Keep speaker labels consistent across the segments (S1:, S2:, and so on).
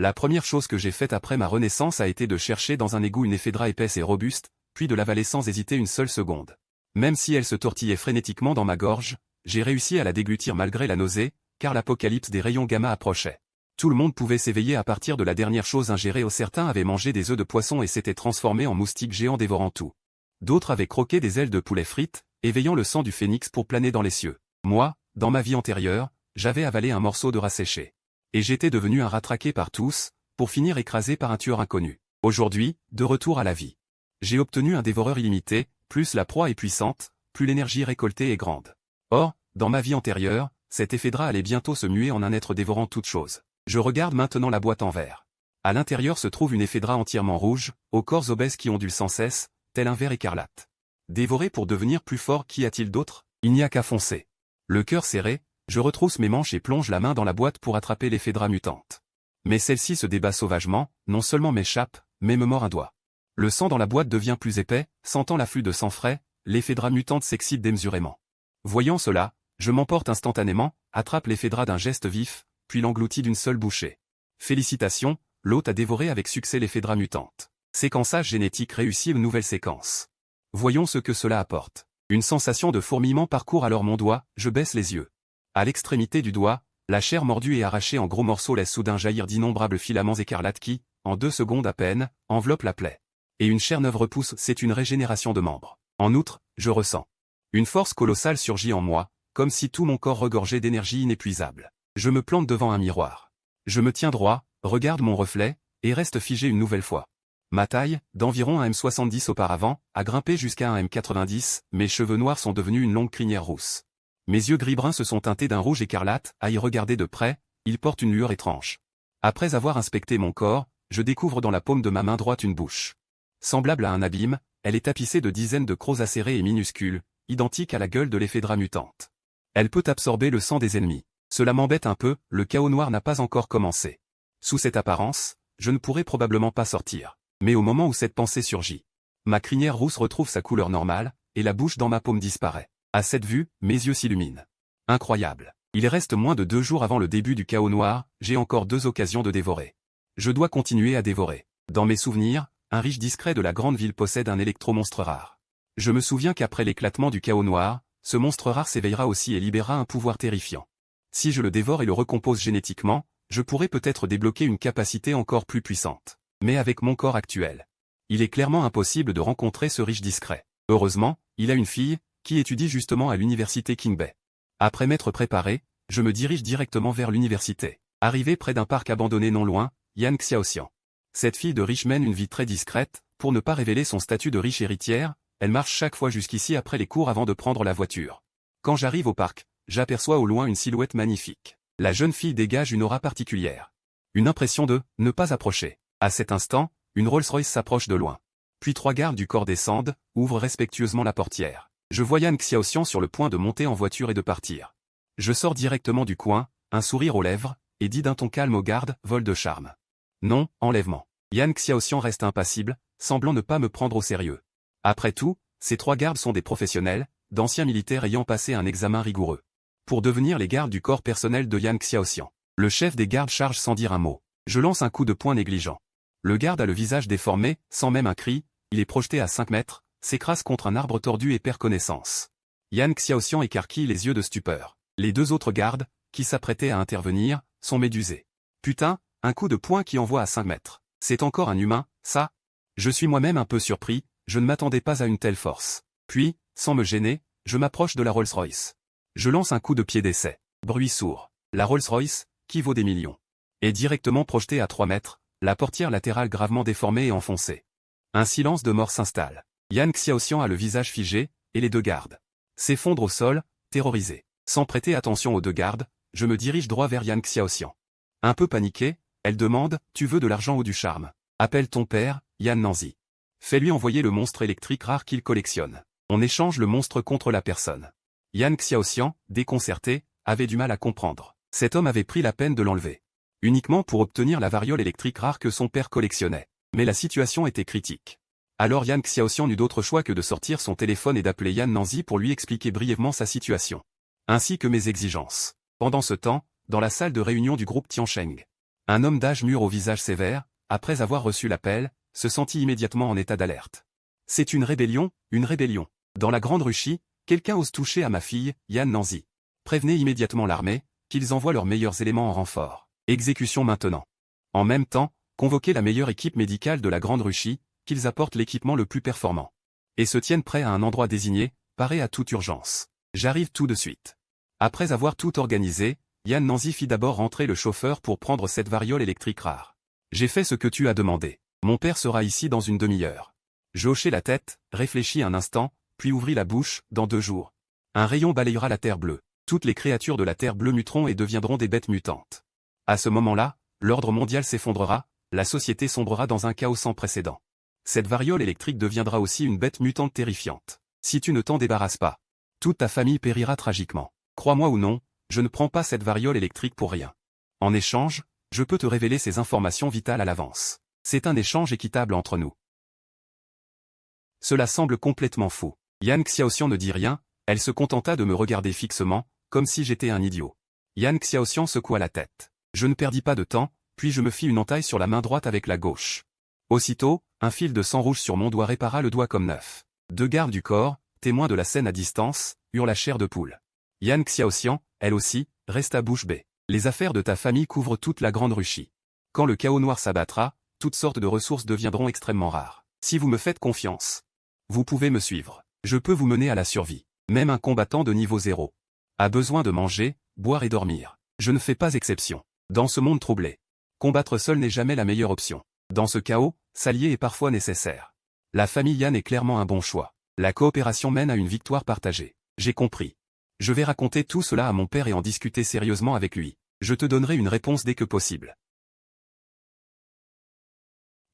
S1: La première chose que j'ai faite après ma renaissance a été de chercher dans un égout une ephedra épaisse et robuste, puis de l'avaler sans hésiter une seule seconde. Même si elle se tortillait frénétiquement dans ma gorge, j'ai réussi à la déglutir malgré la nausée, car l'apocalypse des rayons gamma approchait. Tout le monde pouvait s'éveiller à partir de la dernière chose ingérée. Certains avaient mangé des œufs de poisson et s'étaient transformés en moustiques géants dévorant tout. D'autres avaient croqué des ailes de poulet frites, éveillant le sang du phénix pour planer dans les cieux. Moi, dans ma vie antérieure, j'avais avalé un morceau de rat séché. Et j'étais devenu un rat traqué par tous, pour finir écrasé par un tueur inconnu. Aujourd'hui, de retour à la vie. J'ai obtenu un dévoreur illimité, plus la proie est puissante, plus l'énergie récoltée est grande. Or, dans ma vie antérieure, cette ephedra allait bientôt se muer en un être dévorant toutes choses. Je regarde maintenant la boîte en verre. À l'intérieur se trouve une ephedra entièrement rouge, aux corps obèses qui ondulent sans cesse, tel un ver écarlate. Dévoré pour devenir plus fort, qu'y a-t-il d'autre? Il n'y a qu'à foncer. Le cœur serré, je retrousse mes manches et plonge la main dans la boîte pour attraper l'ephedra mutante. Mais celle-ci se débat sauvagement, non seulement m'échappe, mais me mord un doigt. Le sang dans la boîte devient plus épais, sentant l'afflux de sang frais, l'ephedra mutante s'excite démesurément. Voyant cela, je m'emporte instantanément, attrape l'ephedra d'un geste vif, puis l'engloutit d'une seule bouchée. Félicitations, l'hôte a dévoré avec succès l'ephedra mutante. Séquençage génétique réussi, une nouvelle séquence. Voyons ce que cela apporte. Une sensation de fourmillement parcourt alors mon doigt, je baisse les yeux. À l'extrémité du doigt, la chair mordue et arrachée en gros morceaux laisse soudain jaillir d'innombrables filaments écarlates qui, en 2 secondes à peine, enveloppent la plaie. Et une chair neuve repousse, c'est une régénération de membres. En outre, je ressens. Une force colossale surgit en moi, comme si tout mon corps regorgeait d'énergie inépuisable. Je me plante devant un miroir. Je me tiens droit, regarde mon reflet, et reste figé une nouvelle fois. Ma taille, d'environ 1m70 auparavant, a grimpé jusqu'à 1m90, mes cheveux noirs sont devenus une longue crinière rousse. Mes yeux gris-bruns se sont teintés d'un rouge écarlate, à y regarder de près, ils portent une lueur étrange. Après avoir inspecté mon corps, je découvre dans la paume de ma main droite une bouche. Semblable à un abîme, elle est tapissée de dizaines de crocs acérés et minuscules, identiques à la gueule de l'ephedra mutante. Elle peut absorber le sang des ennemis. Cela m'embête un peu, le chaos noir n'a pas encore commencé. Sous cette apparence, je ne pourrai probablement pas sortir. Mais au moment où cette pensée surgit, ma crinière rousse retrouve sa couleur normale, et la bouche dans ma paume disparaît. À cette vue, mes yeux s'illuminent. Incroyable. Il reste moins de 2 jours avant le début du chaos noir, j'ai encore 2 occasions de dévorer. Je dois continuer à dévorer. Dans mes souvenirs, un riche discret de la grande ville possède un électro-monstre rare. Je me souviens qu'après l'éclatement du chaos noir, ce monstre rare s'éveillera aussi et libérera un pouvoir terrifiant. Si je le dévore et le recompose génétiquement, je pourrais peut-être débloquer une capacité encore plus puissante. Mais avec mon corps actuel, il est clairement impossible de rencontrer ce riche discret. Heureusement, il a une fille, qui étudie justement à l'université King Bay. Après m'être préparé, je me dirige directement vers l'université. Arrivé près d'un parc abandonné non loin, Yan Xiaoxian. Cette fille de riche mène une vie très discrète, pour ne pas révéler son statut de riche héritière, elle marche chaque fois jusqu'ici après les cours avant de prendre la voiture. Quand j'arrive au parc, j'aperçois au loin une silhouette magnifique. La jeune fille dégage une aura particulière. Une impression de « ne pas approcher ». À cet instant, une Rolls-Royce s'approche de loin. Puis 3 gardes du corps descendent, ouvrent respectueusement la portière. Je vois Yan Xiaoxian sur le point de monter en voiture et de partir. Je sors directement du coin, un sourire aux lèvres, et dis d'un ton calme aux gardes, vol de charme. Non, enlèvement. Yan Xiaoxian reste impassible, semblant ne pas me prendre au sérieux. Après tout, ces 3 gardes sont des professionnels, d'anciens militaires ayant passé un examen rigoureux. Pour devenir les gardes du corps personnel de Yan Xiaoxian. Le chef des gardes charge sans dire un mot. Je lance un coup de poing négligent. Le garde a le visage déformé, sans même un cri, il est projeté à 5 mètres, s'écrase contre un arbre tordu et perd connaissance. Yan Xiaoxian écarquille les yeux de stupeur. Les 2 autres gardes, qui s'apprêtaient à intervenir, sont médusés. Putain, un coup de poing qui envoie à 5 mètres. C'est encore un humain, ça? Je suis moi-même un peu surpris, je ne m'attendais pas à une telle force. Puis, sans me gêner, je m'approche de la Rolls-Royce. Je lance un coup de pied d'essai. Bruit sourd. La Rolls-Royce, qui vaut des millions, est directement projetée à 3 mètres, la portière latérale gravement déformée et enfoncée. Un silence de mort s'installe. Yan Xiaoxian a le visage figé, et les 2 gardes s'effondrent au sol, terrorisés. Sans prêter attention aux 2 gardes, je me dirige droit vers Yan Xiaoxian. Un peu paniquée, elle demande « Tu veux de l'argent ou du charme? Appelle ton père, Yan Nanzi. Fais-lui envoyer le monstre électrique rare qu'il collectionne. On échange le monstre contre la personne. » Yan Xiaoxian, déconcerté, avait du mal à comprendre. Cet homme avait pris la peine de l'enlever. Uniquement pour obtenir la variole électrique rare que son père collectionnait. Mais la situation était critique. Alors Yan Xiaoxian n'eut d'autre choix que de sortir son téléphone et d'appeler Yan Nanzi pour lui expliquer brièvement sa situation. Ainsi que mes exigences. Pendant ce temps, dans la salle de réunion du groupe Tiansheng. Un homme d'âge mûr au visage sévère, après avoir reçu l'appel, se sentit immédiatement en état d'alerte. C'est une rébellion, une rébellion. Dans la grande Russie, quelqu'un ose toucher à ma fille, Yan Nanzi. Prévenez immédiatement l'armée, qu'ils envoient leurs meilleurs éléments en renfort. Exécution maintenant. En même temps, convoquez la meilleure équipe médicale de la grande Russie, qu'ils apportent l'équipement le plus performant. Et se tiennent prêts à un endroit désigné, parés à toute urgence. J'arrive tout de suite. Après avoir tout organisé, Yan Nanzi fit d'abord rentrer le chauffeur pour prendre cette variole électrique rare. J'ai fait ce que tu as demandé. Mon père sera ici dans une demi-heure. Je hochai la tête, réfléchis un instant, puis ouvris la bouche. Dans 2 jours. Un rayon balayera la Terre bleue. Toutes les créatures de la Terre bleue muteront et deviendront des bêtes mutantes. À ce moment-là, l'ordre mondial s'effondrera, la société sombrera dans un chaos sans précédent. Cette variole électrique deviendra aussi une bête mutante terrifiante. Si tu ne t'en débarrasses pas, toute ta famille périra tragiquement. Crois-moi ou non, je ne prends pas cette variole électrique pour rien. En échange, je peux te révéler ces informations vitales à l'avance. C'est un échange équitable entre nous. Cela semble complètement fou. Yan Xiaoxian ne dit rien, elle se contenta de me regarder fixement, comme si j'étais un idiot. Yan Xiaoxian secoua la tête. Je ne perdis pas de temps, puis je me fis une entaille sur la main droite avec la gauche. Aussitôt, un fil de sang rouge sur mon doigt répara le doigt comme neuf. 2 gardes du corps, témoins de la scène à distance, eurent la chair de poule. Yan Xiaoxian, elle aussi, resta bouche bée. Les affaires de ta famille couvrent toute la grande Russie. Quand le chaos noir s'abattra, toutes sortes de ressources deviendront extrêmement rares. Si vous me faites confiance, vous pouvez me suivre. Je peux vous mener à la survie. Même un combattant de niveau 0 a besoin de manger, boire et dormir. Je ne fais pas exception. Dans ce monde troublé, combattre seul n'est jamais la meilleure option. Dans ce chaos, s'allier est parfois nécessaire. La famille Yan est clairement un bon choix. La coopération mène à une victoire partagée. J'ai compris. Je vais raconter tout cela à mon père et en discuter sérieusement avec lui. Je te donnerai une réponse dès que possible.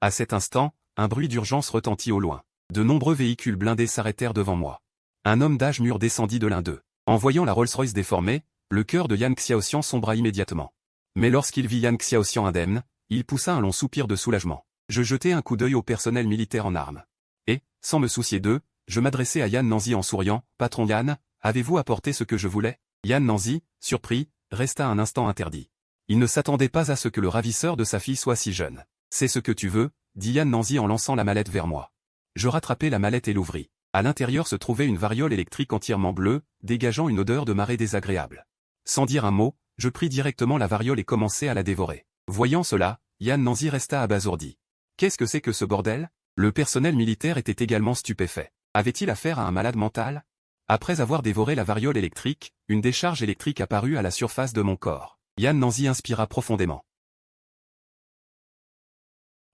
S1: À cet instant, un bruit d'urgence retentit au loin. De nombreux véhicules blindés s'arrêtèrent devant moi. Un homme d'âge mûr descendit de l'un d'eux. En voyant la Rolls-Royce déformée, le cœur de Yan Xiaoxian sombra immédiatement. Mais lorsqu'il vit Yan Xiaoxian indemne, il poussa un long soupir de soulagement. Je jetai un coup d'œil au personnel militaire en armes. Et, sans me soucier d'eux, je m'adressai à Yan Nanzi en souriant. Patron Yan, avez-vous apporté ce que je voulais? Yan Nanzi, surpris, resta un instant interdit. Il ne s'attendait pas à ce que le ravisseur de sa fille soit si jeune. C'est ce que tu veux, dit Yan Nanzi en lançant la mallette vers moi. Je rattrapai la mallette et l'ouvris. À l'intérieur se trouvait une variole électrique entièrement bleue, dégageant une odeur de marée désagréable. Sans dire un mot, je pris directement la variole et commençai à la dévorer. Voyant cela, Yan Nanzi resta abasourdi. Qu'est-ce que c'est que ce bordel? Le personnel militaire était également stupéfait. Avait-il affaire à un malade mental? Après avoir dévoré la variole électrique, une décharge électrique apparut à la surface de mon corps. Yan Nanzi inspira profondément.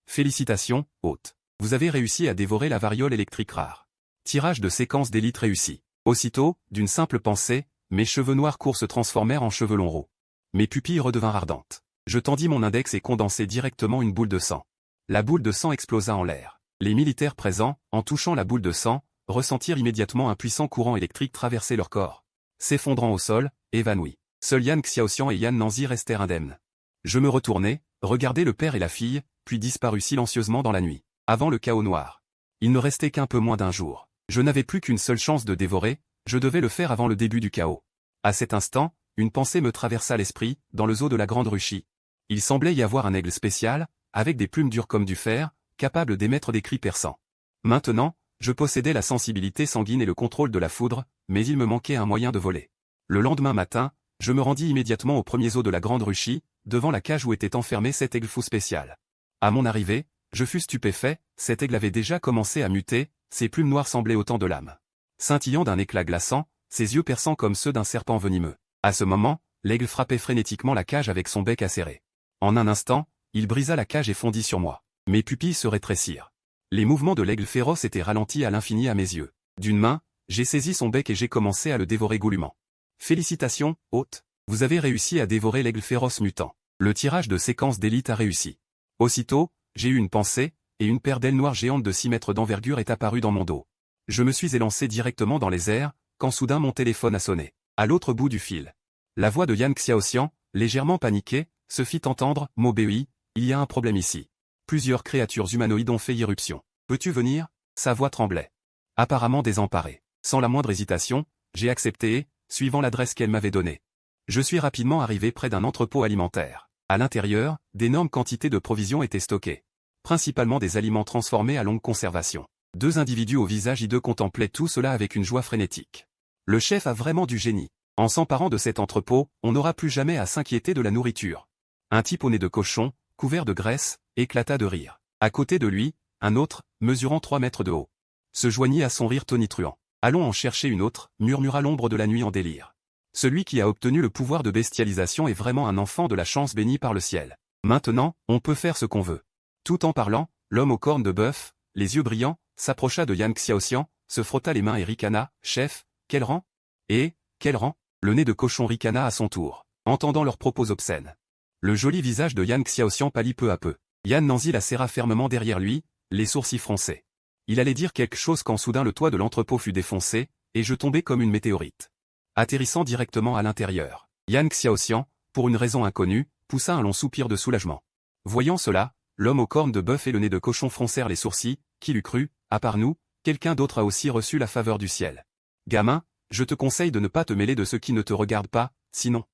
S1: Félicitations, hôte. Vous avez réussi à dévorer la variole électrique rare. Tirage de séquence d'élite réussi. Aussitôt, d'une simple pensée, mes cheveux noirs courts se transformèrent en cheveux longs roux. Mes pupilles redevinrent ardentes. Je tendis mon index et condensai directement une boule de sang. La boule de sang explosa en l'air. Les militaires présents, en touchant la boule de sang, ressentirent immédiatement un puissant courant électrique traverser leur corps. S'effondrant au sol, évanouis. Seuls Yan Xiaoxian et Yan Nanzi restèrent indemnes. Je me retournai, regardai le père et la fille, puis disparus silencieusement dans la nuit. Avant le chaos noir. Il ne restait qu'un peu moins d'1 jour. Je n'avais plus qu'une seule chance de dévorer, je devais le faire avant le début du chaos. À cet instant, une pensée me traversa l'esprit, dans le zoo de la grande Russie. Il semblait y avoir un aigle spécial, avec des plumes dures comme du fer, capable d'émettre des cris perçants. Maintenant, je possédais la sensibilité sanguine et le contrôle de la foudre, mais il me manquait un moyen de voler. Le lendemain matin, je me rendis immédiatement au premier zoo de la grande Russie, devant la cage où était enfermé cet aigle fou spécial. À mon arrivée, je fus stupéfait, cet aigle avait déjà commencé à muter, ses plumes noires semblaient autant de lames. Scintillant d'un éclat glaçant, ses yeux perçants comme ceux d'un serpent venimeux. À ce moment, l'aigle frappait frénétiquement la cage avec son bec acéré. En un instant, il brisa la cage et fondit sur moi. Mes pupilles se rétrécirent. Les mouvements de l'aigle féroce étaient ralentis à l'infini à mes yeux. D'une main, j'ai saisi son bec et j'ai commencé à le dévorer goulûment. Félicitations, hôte. Vous avez réussi à dévorer l'aigle féroce mutant. Le tirage de séquence d'élite a réussi. Aussitôt, j'ai eu une pensée, et une paire d'ailes noires géantes de 6 mètres d'envergure est apparue dans mon dos. Je me suis élancé directement dans les airs, quand soudain mon téléphone a sonné. À l'autre bout du fil. La voix de Yan Xiaoxian, légèrement paniquée, se fit entendre. Mobei, il y a un problème ici. Plusieurs créatures humanoïdes ont fait irruption. Peux-tu venir? Sa voix tremblait. Apparemment désemparée. Sans la moindre hésitation, j'ai accepté et, suivant l'adresse qu'elle m'avait donnée. Je suis rapidement arrivé près d'un entrepôt alimentaire. À l'intérieur, d'énormes quantités de provisions étaient stockées. Principalement des aliments transformés à longue conservation. Deux individus au visage hideux contemplaient tout cela avec une joie frénétique. Le chef a vraiment du génie. En s'emparant de cet entrepôt, on n'aura plus jamais à s'inquiéter de la nourriture. Un type au nez de cochon, couvert de graisse, éclata de rire. À côté de lui, un autre, mesurant 3 mètres de haut, se joignit à son rire tonitruant. Allons en chercher une autre, murmura l'ombre de la nuit en délire. Celui qui a obtenu le pouvoir de bestialisation est vraiment un enfant de la chance béni par le ciel. Maintenant, on peut faire ce qu'on veut. Tout en parlant, l'homme aux cornes de bœuf, les yeux brillants, s'approcha de Yan Xiaoxian, se frotta les mains et ricana, « Chef, quel rang ?»« Eh, quel rang ?» Le nez de cochon ricana à son tour, entendant leurs propos obscènes. Le joli visage de Yan Xiaoxian pâlit peu à peu. Yan Nanzi la serra fermement derrière lui, les sourcils froncés. Il allait dire quelque chose quand soudain le toit de l'entrepôt fut défoncé, et je tombais comme une météorite. Atterrissant directement à l'intérieur, Yan Xiaoxian, pour une raison inconnue, poussa un long soupir de soulagement. Voyant cela, l'homme aux cornes de bœuf et le nez de cochon froncèrent les sourcils, qui l'eût cru, à part nous, quelqu'un d'autre a aussi reçu la faveur du ciel. Gamin, je te conseille de ne pas te mêler de ceux qui ne te regardent pas, sinon,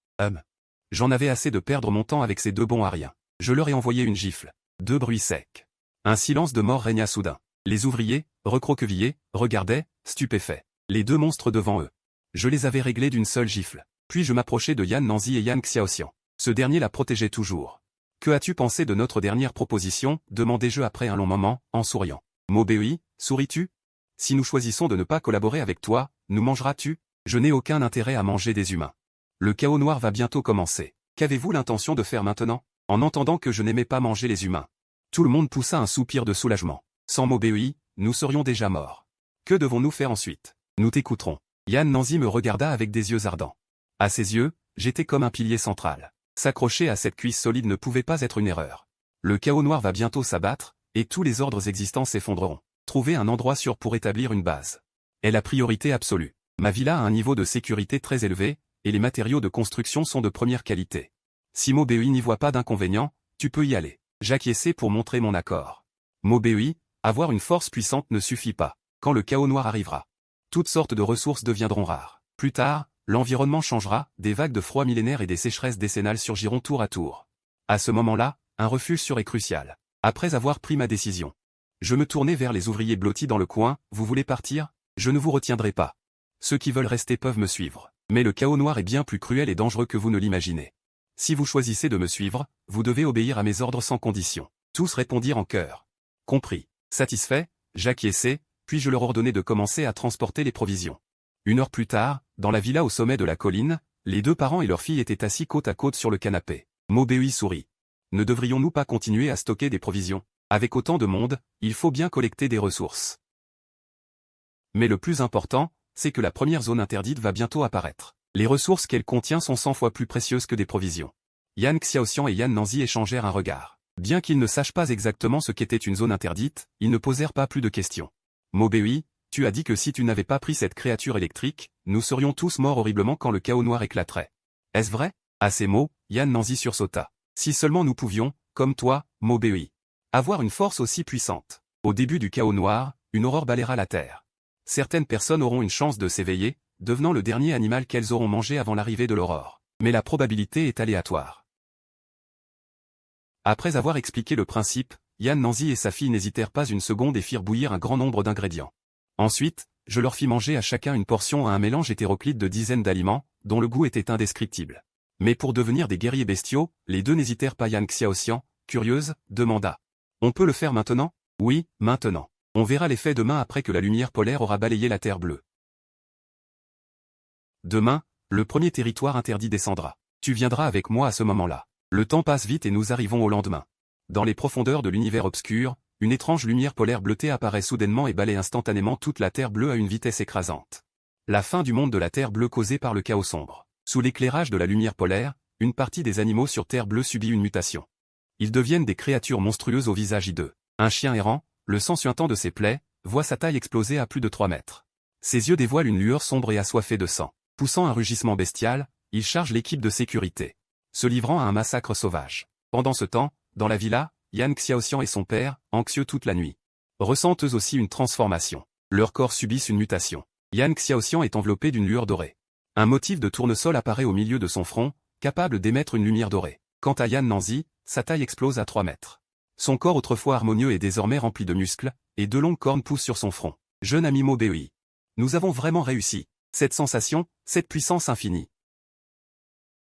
S1: J'en avais assez de perdre mon temps avec ces deux bons à rien. Je leur ai envoyé une gifle. 2 bruits secs. Un silence de mort régna soudain. Les ouvriers, recroquevillés, regardaient, stupéfaits, les deux monstres devant eux. Je les avais réglés d'une seule gifle. Puis je m'approchai de Yan Nanzi et Yan Xiaoxian. Ce dernier la protégeait toujours. Que as-tu pensé de notre dernière proposition, demandai-je après un long moment, en souriant. Mobéi, souris-tu? Si nous choisissons de ne pas collaborer avec toi, nous mangeras-tu? Je n'ai aucun intérêt à manger des humains. Le chaos noir va bientôt commencer. Qu'avez-vous l'intention de faire maintenant? En entendant que je n'aimais pas manger les humains. Tout le monde poussa un soupir de soulagement. Sans Mobéi, nous serions déjà morts. Que devons-nous faire ensuite? Nous t'écouterons. Yan Nanzi me regarda avec des yeux ardents. À ses yeux, j'étais comme un pilier central. S'accrocher à cette cuisse solide ne pouvait pas être une erreur. Le chaos noir va bientôt s'abattre, et tous les ordres existants s'effondreront. Trouver un endroit sûr pour établir une base est la priorité absolue. Ma villa a un niveau de sécurité très élevé, et les matériaux de construction sont de première qualité. Si Mobéi n'y voit pas d'inconvénient, tu peux y aller. J'acquiesçai pour montrer mon accord. Mobéi, avoir une force puissante ne suffit pas. Quand le chaos noir arrivera, toutes sortes de ressources deviendront rares. Plus tard, l'environnement changera, des vagues de froid millénaire et des sécheresses décennales surgiront tour à tour. À ce moment-là, un refuge serait crucial. Après avoir pris ma décision, je me tournai vers les ouvriers blottis dans le coin. Vous voulez partir? Je ne vous retiendrai pas. Ceux qui veulent rester peuvent me suivre. Mais le chaos noir est bien plus cruel et dangereux que vous ne l'imaginez. Si vous choisissez de me suivre, vous devez obéir à mes ordres sans condition. Tous répondirent en chœur. Compris. Satisfait, j'acquiesçai, puis je leur ordonnai de commencer à transporter les provisions. 1 heure plus tard, dans la villa au sommet de la colline, les 2 parents et leur fille étaient assis côte à côte sur le canapé. Mobéi sourit. Ne devrions-nous pas continuer à stocker des provisions? Avec autant de monde, il faut bien collecter des ressources. Mais le plus important, c'est que la première zone interdite va bientôt apparaître. Les ressources qu'elle contient sont 100 fois plus précieuses que des provisions. Yan Xiaoxian et Yan Nanzi échangèrent un regard. Bien qu'ils ne sachent pas exactement ce qu'était une zone interdite, ils ne posèrent pas plus de questions. Mobéi, tu as dit que si tu n'avais pas pris cette créature électrique, nous serions tous morts horriblement quand le chaos noir éclaterait. Est-ce vrai? À ces mots, Yan Nanzi sursauta. Si seulement nous pouvions, comme toi, Mobéi, avoir une force aussi puissante. Au début du chaos noir, une aurore balayera la terre. Certaines personnes auront une chance de s'éveiller, devenant le dernier animal qu'elles auront mangé avant l'arrivée de l'aurore. Mais la probabilité est aléatoire. Après avoir expliqué le principe, Yan Nanzi et sa fille n'hésitèrent pas une seconde et firent bouillir un grand nombre d'ingrédients. Ensuite, je leur fis manger à chacun une portion à un mélange hétéroclite de dizaines d'aliments, dont le goût était indescriptible. Mais pour devenir des guerriers bestiaux, les deux n'hésitèrent pas. Yan Xiaoxian, curieuse, demanda. On peut le faire maintenant? Oui, maintenant. On verra l'effet demain après que la lumière polaire aura balayé la Terre bleue. Demain, le premier territoire interdit descendra. Tu viendras avec moi à ce moment-là. Le temps passe vite et nous arrivons au lendemain. Dans les profondeurs de l'univers obscur, une étrange lumière polaire bleutée apparaît soudainement et balaye instantanément toute la Terre bleue à une vitesse écrasante. La fin du monde de la Terre bleue causée par le chaos sombre. Sous l'éclairage de la lumière polaire, une partie des animaux sur Terre bleue subit une mutation. Ils deviennent des créatures monstrueuses au visage hideux. Un chien errant, le sang suintant de ses plaies, voit sa taille exploser à plus de 3 mètres. Ses yeux dévoilent une lueur sombre et assoiffée de sang. Poussant un rugissement bestial, il charge l'équipe de sécurité, se livrant à un massacre sauvage. Pendant ce temps, dans la villa, Yan Xiaoxian et son père, anxieux toute la nuit, ressentent eux aussi une transformation. Leurs corps subissent une mutation. Yan Xiaoxian est enveloppé d'une lueur dorée. Un motif de tournesol apparaît au milieu de son front, capable d'émettre une lumière dorée. Quant à Yan Nanzi, sa taille explose à 3 mètres. Son corps autrefois harmonieux est désormais rempli de muscles, et deux longues cornes poussent sur son front. Jeune ami Mobei. Nous avons vraiment réussi. Cette sensation, cette puissance infinie.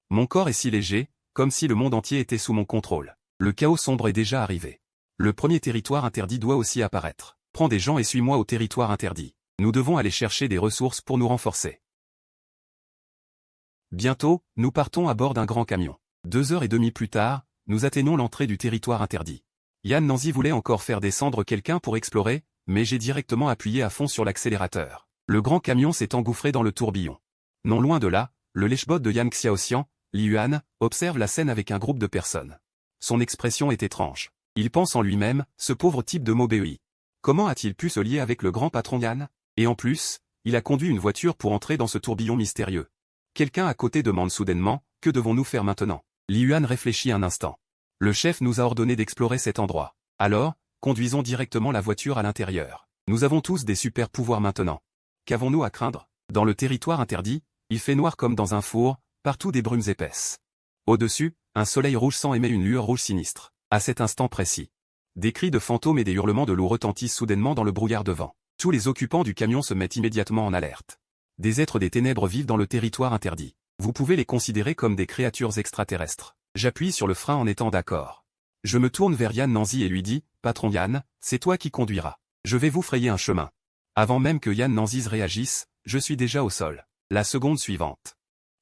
S1: Mon corps est si léger, comme si le monde entier était sous mon contrôle. Le chaos sombre est déjà arrivé. Le premier territoire interdit doit aussi apparaître. Prends des gens et suis-moi au territoire interdit. Nous devons aller chercher des ressources pour nous renforcer. Bientôt, nous partons à bord d'un grand camion. 2h30 plus tard, nous atteignons l'entrée du territoire interdit. Yan Nanzi voulait encore faire descendre quelqu'un pour explorer, mais j'ai directement appuyé à fond sur l'accélérateur. Le grand camion s'est engouffré dans le tourbillon. Non loin de là, le lèche-bot de Yan Xiaoxian, Li Yuan, observe la scène avec un groupe de personnes. Son expression est étrange. Il pense en lui-même, ce pauvre type de Mobei. Comment a-t-il pu se lier avec le grand patron Yan? Et en plus, il a conduit une voiture pour entrer dans ce tourbillon mystérieux. Quelqu'un à côté demande soudainement, que devons-nous faire maintenant? Li Yuan réfléchit un instant. Le chef nous a ordonné d'explorer cet endroit. Alors, conduisons directement la voiture à l'intérieur. Nous avons tous des super pouvoirs maintenant. Qu'avons-nous à craindre? Dans le territoire interdit, il fait noir comme dans un four, partout des brumes épaisses. Au-dessus, un soleil rouge sang émet une lueur rouge sinistre. À cet instant précis, des cris de fantômes et des hurlements de loups retentissent soudainement dans le brouillard de vent. Tous les occupants du camion se mettent immédiatement en alerte. Des êtres des ténèbres vivent dans le territoire interdit. Vous pouvez les considérer comme des créatures extraterrestres. J'appuie sur le frein en étant d'accord. Je me tourne vers Yan Nanzi et lui dis, « Patron Yan, c'est toi qui conduiras. Je vais vous frayer un chemin. » Avant même que Yan Nanzi réagisse, je suis déjà au sol. La seconde suivante.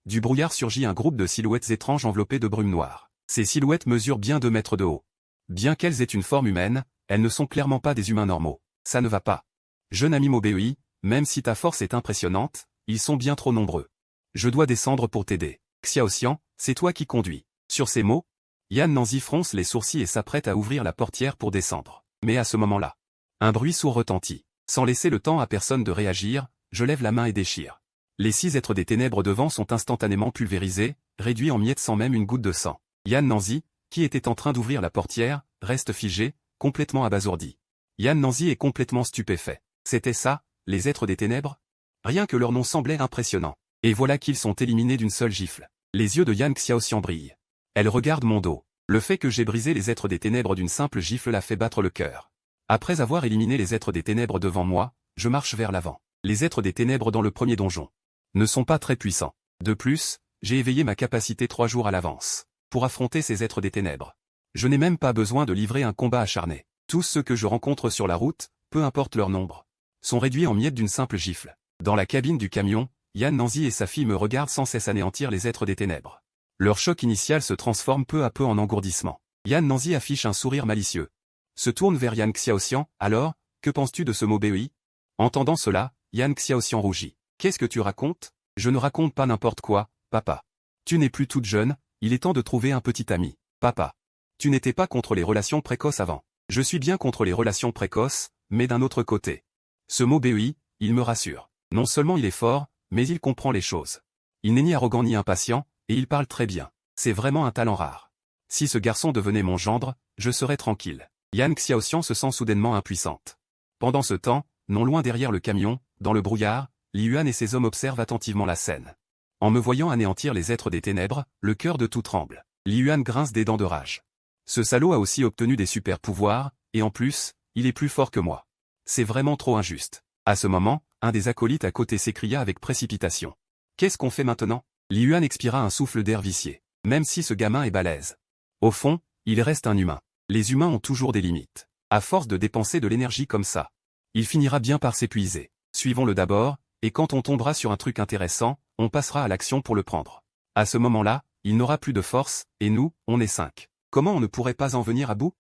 S1: Du brouillard surgit un groupe de silhouettes étranges enveloppées de brume noire. Ces silhouettes mesurent bien 2 mètres de haut. Bien qu'elles aient une forme humaine, elles ne sont clairement pas des humains normaux. Ça ne va pas. Jeune ami Mobei, même si ta force est impressionnante, ils sont bien trop nombreux. Je dois descendre pour t'aider. Xiaoxian, c'est toi qui conduis. Sur ces mots, Yan Nanzi fronce les sourcils et s'apprête à ouvrir la portière pour descendre. Mais à ce moment-là, un bruit sourd retentit. Sans laisser le temps à personne de réagir, je lève la main et déchire. Les 6 êtres des ténèbres devant sont instantanément pulvérisés, réduits en miettes sans même une goutte de sang. Yan Nanzi, qui était en train d'ouvrir la portière, reste figé, complètement abasourdi. Yan Nanzi est complètement stupéfait. C'était ça, les êtres des ténèbres? Rien que leur nom semblait impressionnant. Et voilà qu'ils sont éliminés d'une seule gifle. Les yeux de Yan Xiaoxian brillent. Elle regarde mon dos. Le fait que j'ai brisé les êtres des ténèbres d'une simple gifle l'a fait battre le cœur. Après avoir éliminé les êtres des ténèbres devant moi, je marche vers l'avant. Les êtres des ténèbres dans le premier donjon ne sont pas très puissants. De plus, j'ai éveillé ma capacité 3 jours à l'avance pour affronter ces êtres des ténèbres. Je n'ai même pas besoin de livrer un combat acharné. Tous ceux que je rencontre sur la route, peu importe leur nombre, sont réduits en miettes d'une simple gifle. Dans la cabine du camion, Yan Nanzi et sa fille me regardent sans cesse anéantir les êtres des ténèbres. Leur choc initial se transforme peu à peu en engourdissement. Yan Nanzi affiche un sourire malicieux. Se tourne vers Yan Xiaoxian, alors, que penses-tu de ce Mobei? Entendant cela, Yan Xiaoxian rougit. Qu'est-ce que tu racontes? Je ne raconte pas n'importe quoi, papa. Tu n'es plus toute jeune, il est temps de trouver un petit ami. Papa. Tu n'étais pas contre les relations précoces avant. Je suis bien contre les relations précoces, mais d'un autre côté. Ce Mobei, il me rassure. Non seulement il est fort, mais il comprend les choses. Il n'est ni arrogant ni impatient, et il parle très bien. C'est vraiment un talent rare. Si ce garçon devenait mon gendre, je serais tranquille. Yan Xiaoxian se sent soudainement impuissante. Pendant ce temps, non loin derrière le camion, dans le brouillard, Li Yuan et ses hommes observent attentivement la scène. En me voyant anéantir les êtres des ténèbres, le cœur de tout tremble. Li Yuan grince des dents de rage. Ce salaud a aussi obtenu des super pouvoirs, et en plus, il est plus fort que moi. C'est vraiment trop injuste. À ce moment, un des acolytes à côté s'écria avec précipitation. Qu'est-ce qu'on fait maintenant? Li Yuan expira un souffle d'air vicié. Même si ce gamin est balèze. Au fond, il reste un humain. Les humains ont toujours des limites. À force de dépenser de l'énergie comme ça, il finira bien par s'épuiser. Suivons-le d'abord, et quand on tombera sur un truc intéressant, on passera à l'action pour le prendre. À ce moment-là, il n'aura plus de force, et nous, on est 5. Comment on ne pourrait pas en venir à bout?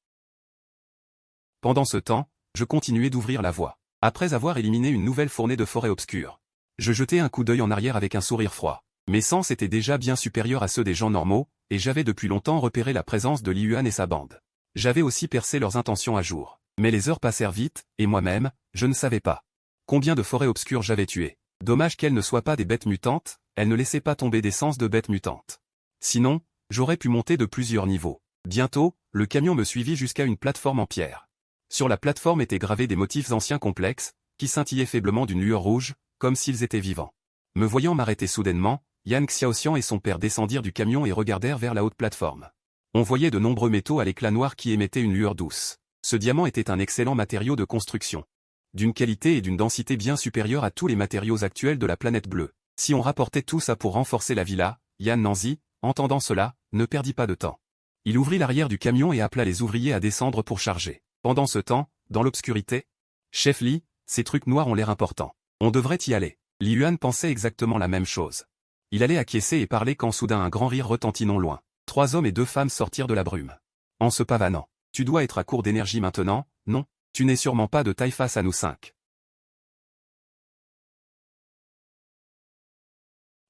S1: Pendant ce temps, je continuais d'ouvrir la voie. Après avoir éliminé une nouvelle fournée de forêt obscure, je jetai un coup d'œil en arrière avec un sourire froid. Mes sens étaient déjà bien supérieurs à ceux des gens normaux, et j'avais depuis longtemps repéré la présence de Li Yuan et sa bande. J'avais aussi percé leurs intentions à jour. Mais les heures passèrent vite, et moi-même, je ne savais pas combien de forêts obscures j'avais tuées. Dommage qu'elles ne soient pas des bêtes mutantes, elles ne laissaient pas tomber d'essence de bêtes mutantes. Sinon, j'aurais pu monter de plusieurs niveaux. Bientôt, le camion me suivit jusqu'à une plateforme en pierre. Sur la plateforme étaient gravés des motifs anciens complexes, qui scintillaient faiblement d'une lueur rouge, comme s'ils étaient vivants. Me voyant m'arrêter soudainement, Yan Xiaoxian et son père descendirent du camion et regardèrent vers la haute plateforme. On voyait de nombreux métaux à l'éclat noir qui émettaient une lueur douce. Ce diamant était un excellent matériau de construction. D'une qualité et d'une densité bien supérieure à tous les matériaux actuels de la planète bleue. Si on rapportait tout ça pour renforcer la villa, Yan Nanzi, entendant cela, ne perdit pas de temps. Il ouvrit l'arrière du camion et appela les ouvriers à descendre pour charger. Pendant ce temps, dans l'obscurité, « Chef Li, ces trucs noirs ont l'air importants. On devrait y aller. » Li Yuan pensait exactement la même chose. Il allait acquiescer et parler quand soudain un grand rire retentit non loin. 3 hommes et 2 femmes sortirent de la brume. En se pavanant. « Tu dois être à court d'énergie maintenant, non? Tu n'es sûrement pas de taille face à nous 5. »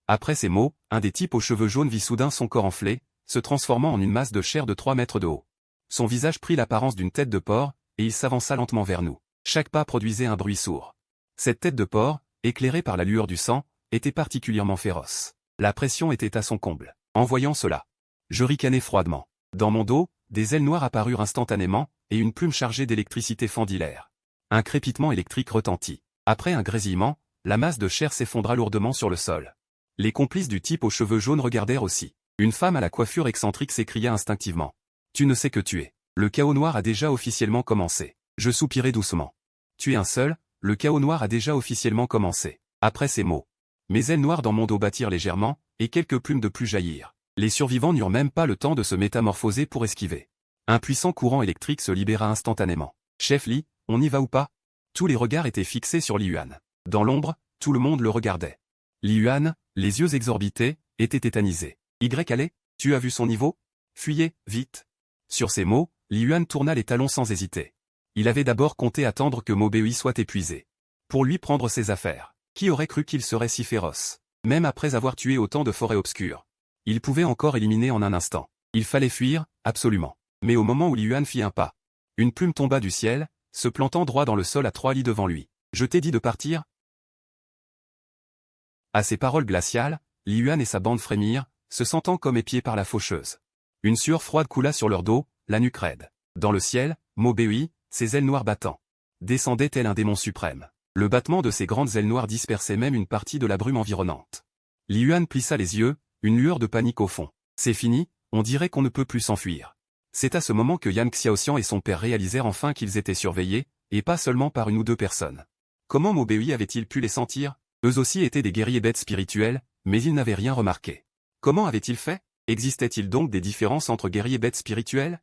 S1: Après ces mots, un des types aux cheveux jaunes vit soudain son corps enflé, se transformant en une masse de chair de 3 mètres de haut. Son visage prit l'apparence d'une tête de porc, et il s'avança lentement vers nous. Chaque pas produisait un bruit sourd. Cette tête de porc, éclairée par la lueur du sang, était particulièrement féroce. La pression était à son comble. En voyant cela, je ricanai froidement. Dans mon dos, des ailes noires apparurent instantanément, et une plume chargée d'électricité fendit l'air. Un crépitement électrique retentit. Après un grésillement, la masse de chair s'effondra lourdement sur le sol. Les complices du type aux cheveux jaunes regardèrent aussi. Une femme à la coiffure excentrique s'écria instinctivement. « Tu ne sais que tu es. Le chaos noir a déjà officiellement commencé. » Je soupirai doucement. « Tu es un seul, le chaos noir a déjà officiellement commencé. » Après ces mots, mes ailes noires dans mon dos battirent légèrement, et quelques plumes de pluie jaillirent. Les survivants n'eurent même pas le temps de se métamorphoser pour esquiver. Un puissant courant électrique se libéra instantanément. « Chef Li, on y va ou pas ?» Tous les regards étaient fixés sur Li Yuan. Dans l'ombre, tout le monde le regardait. Li Yuan, les yeux exorbités, était tétanisé. « Allez, tu as vu son niveau? Fuyez, vite !» Sur ces mots, Li Yuan tourna les talons sans hésiter. Il avait d'abord compté attendre que Mo Bei soit épuisé. Pour lui prendre ses affaires. Qui aurait cru qu'il serait si féroce? Même après avoir tué autant de forêts obscures. Il pouvait encore éliminer en un instant. Il fallait fuir, absolument. Mais au moment où Li Yuan fit un pas, une plume tomba du ciel, se plantant droit dans le sol à 3 lits devant lui. « Je t'ai dit de partir ?» À ces paroles glaciales, Li Yuan et sa bande frémirent, se sentant comme épiés par la faucheuse. Une sueur froide coula sur leur dos, la nuque raide. Dans le ciel, Mo Bei, ses ailes noires battant, descendait tel un démon suprême. Le battement de ses grandes ailes noires dispersait même une partie de la brume environnante. Li Yuan plissa les yeux, une lueur de panique au fond. C'est fini, on dirait qu'on ne peut plus s'enfuir. C'est à ce moment que Yan Xiaoxian et son père réalisèrent enfin qu'ils étaient surveillés, et pas seulement par 1 ou 2 personnes. Comment Mo Bei avait-il pu les sentir? Eux aussi étaient des guerriers bêtes spirituels, mais ils n'avaient rien remarqué. Comment avait-il fait? Existait-il donc des différences entre guerriers bêtes spirituels?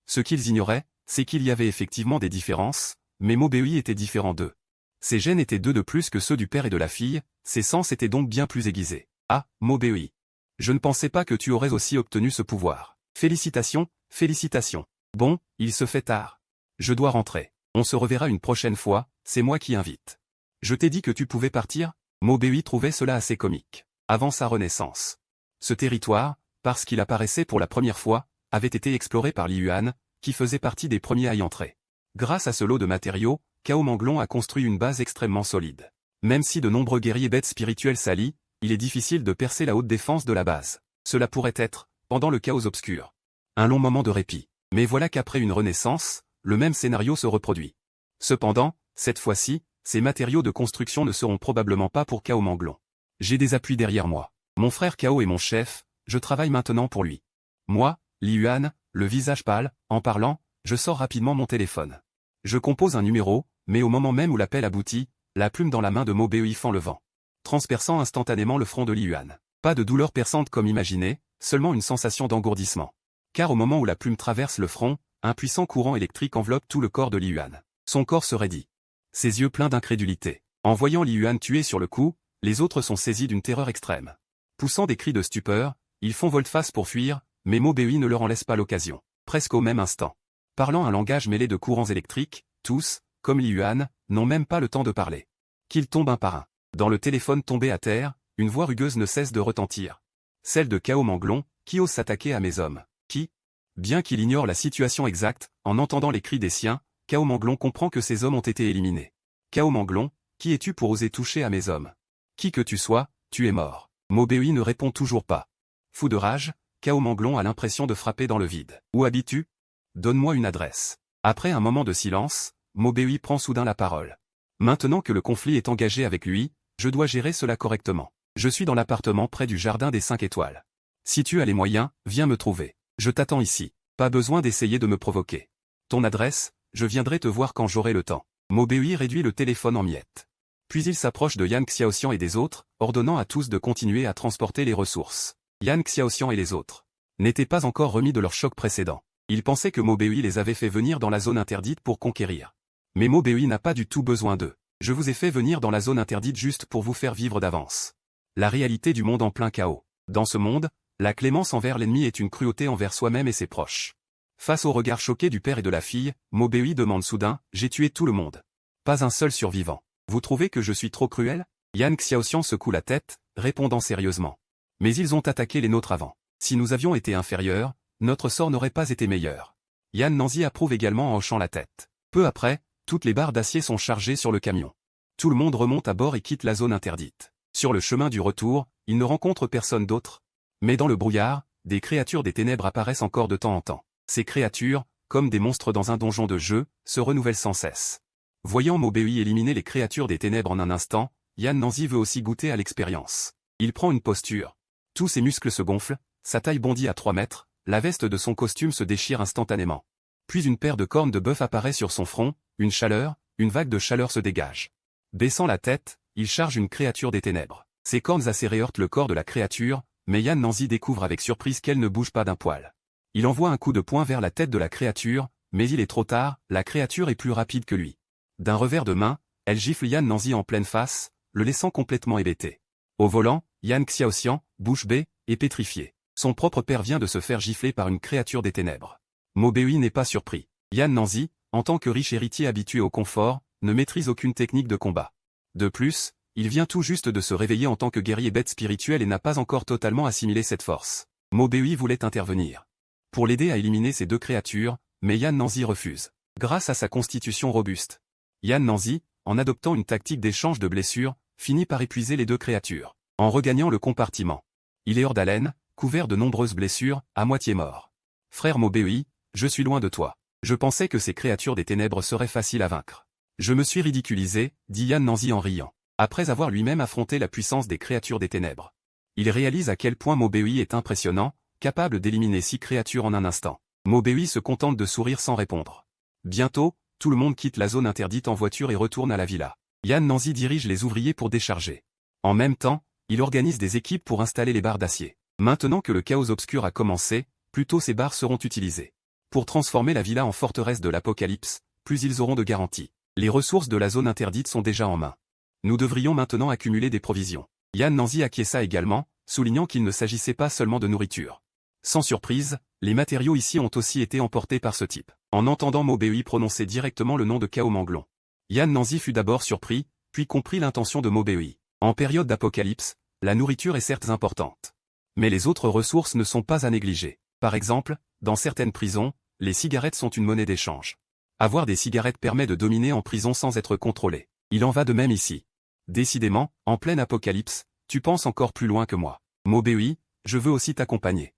S1: Ce qu'ils ignoraient, c'est qu'il y avait effectivement des différences, mais Mo Bei était différent d'eux. Ses gènes étaient 2 de plus que ceux du père et de la fille, ses sens étaient donc bien plus aiguisés. Ah, Mo Bei. Je ne pensais pas que tu aurais aussi obtenu ce pouvoir. Félicitations, félicitations. Bon, il se fait tard. Je dois rentrer. On se reverra une prochaine fois, c'est moi qui invite. Je t'ai dit que tu pouvais partir? Mo Bei trouvait cela assez comique. Avant sa renaissance. Ce territoire, parce qu'il apparaissait pour la première fois, avait été exploré par Li Yuan, qui faisait partie des premiers à y entrer. Grâce à ce lot de matériaux, Cao Manglon a construit une base extrêmement solide. Même si de nombreux guerriers bêtes spirituels s'allient, il est difficile de percer la haute défense de la base. Cela pourrait être, pendant le chaos obscur, un long moment de répit. Mais voilà qu'après une renaissance, le même scénario se reproduit. Cependant, cette fois-ci, ces matériaux de construction ne seront probablement pas pour Cao Manglon. J'ai des appuis derrière moi. Mon frère Cao est mon chef, je travaille maintenant pour lui. Moi, Li Yuan, le visage pâle, en parlant, je sors rapidement mon téléphone. Je compose un numéro, mais au moment même où l'appel aboutit, la plume dans la main de Mo Bei fend le vent, transperçant instantanément le front de Li Yuan. Pas de douleur perçante comme imaginé, seulement une sensation d'engourdissement. Car au moment où la plume traverse le front, un puissant courant électrique enveloppe tout le corps de Li Yuan. Son corps se raidit. Ses yeux pleins d'incrédulité. En voyant Li Yuan tué sur le coup, les autres sont saisis d'une terreur extrême. Poussant des cris de stupeur, ils font volte-face pour fuir, mais Mo Bei ne leur en laisse pas l'occasion. Presque au même instant. Parlant un langage mêlé de courants électriques, tous, comme Li Yuan, n'ont même pas le temps de parler. Qu'ils tombent un par un. Dans le téléphone tombé à terre, une voix rugueuse ne cesse de retentir. Celle de Cao Manglon, qui ose s'attaquer à mes hommes. Qui? Bien qu'il ignore la situation exacte, en entendant les cris des siens, Cao Manglon comprend que ses hommes ont été éliminés. Cao Manglon, qui es-tu pour oser toucher à mes hommes? Qui que tu sois, tu es mort. Mo Bei ne répond toujours pas. Fou de rage, Cao Manglon a l'impression de frapper dans le vide. Où habites-tu? Donne-moi une adresse. Après un moment de silence, Mo Bei prend soudain la parole. Maintenant que le conflit est engagé avec lui, je dois gérer cela correctement. Je suis dans l'appartement près du jardin des 5 étoiles. Si tu as les moyens, viens me trouver. Je t'attends ici. Pas besoin d'essayer de me provoquer. Ton adresse, je viendrai te voir quand j'aurai le temps. Mo Beui réduit le téléphone en miettes. Puis il s'approche de Yan Xiaoxian et des autres, ordonnant à tous de continuer à transporter les ressources. Yan Xiaoxian et les autres n'étaient pas encore remis de leur choc précédent. Ils pensaient que Mo Beui les avait fait venir dans la zone interdite pour conquérir. Mais Mo Beui n'a pas du tout besoin d'eux. Je vous ai fait venir dans la zone interdite juste pour vous faire vivre d'avance. La réalité du monde en plein chaos. Dans ce monde, la clémence envers l'ennemi est une cruauté envers soi-même et ses proches. Face au regard choqué du père et de la fille, Mo Beui demande soudain, « J'ai tué tout le monde. Pas un seul survivant. Vous trouvez que je suis trop cruel ?» Yan Xiaoxian secoue la tête, répondant sérieusement. « Mais ils ont attaqué les nôtres avant. Si nous avions été inférieurs, notre sort n'aurait pas été meilleur. » Yan Nanzi approuve également en hochant la tête. Peu après, toutes les barres d'acier sont chargées sur le camion. Tout le monde remonte à bord et quitte la zone interdite. Sur le chemin du retour, ils ne rencontrent personne d'autre. Mais dans le brouillard, des créatures des ténèbres apparaissent encore de temps en temps. Ces créatures, comme des monstres dans un donjon de jeu, se renouvellent sans cesse. Voyant Mo Beui éliminer les créatures des ténèbres en un instant, Yan Nanzi veut aussi goûter à l'expérience. Il prend une posture. Tous ses muscles se gonflent, sa taille bondit à 3 mètres, la veste de son costume se déchire instantanément. Puis une paire de cornes de bœuf apparaît sur son front, une vague de chaleur se dégage. Baissant la tête, il charge une créature des ténèbres. Ses cornes acérées heurtent le corps de la créature, mais Yan Nanzi découvre avec surprise qu'elle ne bouge pas d'un poil. Il envoie un coup de poing vers la tête de la créature, mais il est trop tard, la créature est plus rapide que lui. D'un revers de main, elle gifle Yan Nanzi en pleine face, le laissant complètement hébété. Au volant, Yan Xiaoxian, bouche bée, est pétrifié. Son propre père vient de se faire gifler par une créature des ténèbres. Mo Beui n'est pas surpris. Yan Nanzi, en tant que riche héritier habitué au confort, ne maîtrise aucune technique de combat. De plus, il vient tout juste de se réveiller en tant que guerrier bête spirituel et n'a pas encore totalement assimilé cette force. Mo Beui voulait intervenir pour l'aider à éliminer ces 2 créatures, mais Yan Nanzi refuse. Grâce à sa constitution robuste, Yan Nanzi, en adoptant une tactique d'échange de blessures, finit par épuiser les 2 créatures. En regagnant le compartiment, il est hors d'haleine, couvert de nombreuses blessures, à moitié mort. « Frère Mo Beui, je suis loin de toi. Je pensais que ces créatures des ténèbres seraient faciles à vaincre. Je me suis ridiculisé, » dit Yan Nanzi en riant. Après avoir lui-même affronté la puissance des créatures des ténèbres, il réalise à quel point Mo Beui est impressionnant, capable d'éliminer 6 créatures en un instant. Mo Beui se contente de sourire sans répondre. Bientôt, tout le monde quitte la zone interdite en voiture et retourne à la villa. Yan Nanzi dirige les ouvriers pour décharger. En même temps, il organise des équipes pour installer les barres d'acier. Maintenant que le chaos obscur a commencé, plus tôt ces barres seront utilisées pour transformer la villa en forteresse de l'apocalypse, plus ils auront de garanties. Les ressources de la zone interdite sont déjà en main. Nous devrions maintenant accumuler des provisions. Yan Nanzi acquiesça également, soulignant qu'il ne s'agissait pas seulement de nourriture. Sans surprise, les matériaux ici ont aussi été emportés par ce type. En entendant Mo Beui prononcer directement le nom de Cao Manglon, Yan Nanzi fut d'abord surpris, puis comprit l'intention de Mo Beui. En période d'apocalypse, la nourriture est certes importante. Mais les autres ressources ne sont pas à négliger. Par exemple, dans certaines prisons, les cigarettes sont une monnaie d'échange. Avoir des cigarettes permet de dominer en prison sans être contrôlé. Il en va de même ici. Décidément, en pleine apocalypse, tu penses encore plus loin que moi. Mo Beui, je veux aussi t'accompagner.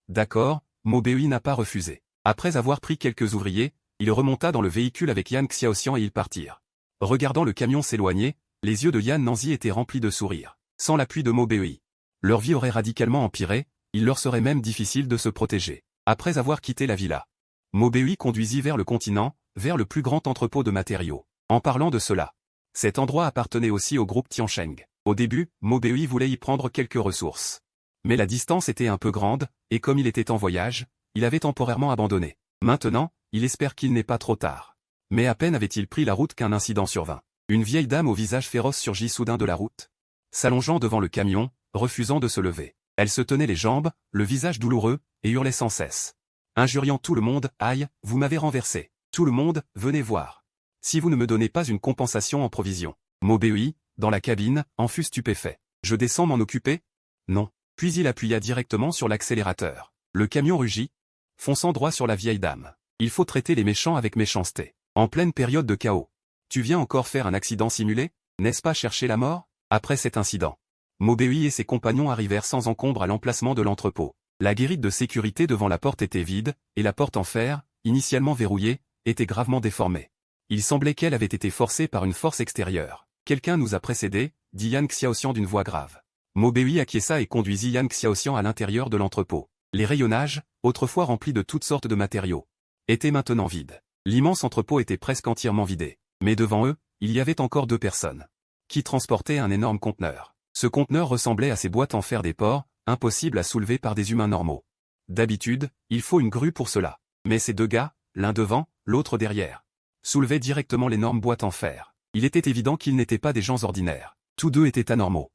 S1: D'accord, Mo Beui n'a pas refusé. Après avoir pris quelques ouvriers, il remonta dans le véhicule avec Yan Xiaoxian et ils partirent. Regardant le camion s'éloigner, les yeux de Yan Nanzi étaient remplis de sourires. Sans l'appui de Mo Beui, leur vie aurait radicalement empiré, il leur serait même difficile de se protéger. Après avoir quitté la villa, Mo Beui conduisit vers le continent, vers le plus grand entrepôt de matériaux. En parlant de cela, cet endroit appartenait aussi au groupe Tiansheng. Au début, Mo Beui voulait y prendre quelques ressources. Mais la distance était un peu grande, et comme il était en voyage, il avait temporairement abandonné. Maintenant, il espère qu'il n'est pas trop tard. Mais à peine avait-il pris la route qu'un incident survint. Une vieille dame au visage féroce surgit soudain de la route, s'allongeant devant le camion, refusant de se lever. Elle se tenait les jambes, le visage douloureux, et hurlait sans cesse. Injuriant tout le monde, « Aïe, vous m'avez renversé. Tout le monde, venez voir. Si vous ne me donnez pas une compensation en provision. » Mo Beui, dans la cabine, en fut stupéfait. « Je descends m'en occuper ? » Non. Puis il appuya directement sur l'accélérateur. Le camion rugit, fonçant droit sur la vieille dame. Il faut traiter les méchants avec méchanceté. En pleine période de chaos. Tu viens encore faire un accident simulé? N'est-ce pas chercher la mort? Après cet incident, Mo Beui et ses compagnons arrivèrent sans encombre à l'emplacement de l'entrepôt. La guérite de sécurité devant la porte était vide, et la porte en fer, initialement verrouillée, était gravement déformée. Il semblait qu'elle avait été forcée par une force extérieure. « Quelqu'un nous a précédés » dit Yan Xiaoxian d'une voix grave. Maubei acquiesça et conduisit Yan Xiaoxian à l'intérieur de l'entrepôt. Les rayonnages, autrefois remplis de toutes sortes de matériaux, étaient maintenant vides. L'immense entrepôt était presque entièrement vidé. Mais devant eux, il y avait encore 2 personnes qui transportaient un énorme conteneur. Ce conteneur ressemblait à ces boîtes en fer des ports, impossibles à soulever par des humains normaux. D'habitude, il faut une grue pour cela. Mais ces 2 gars, l'un devant, l'autre derrière, soulevaient directement l'énorme boîte en fer. Il était évident qu'ils n'étaient pas des gens ordinaires. Tous 2 étaient anormaux.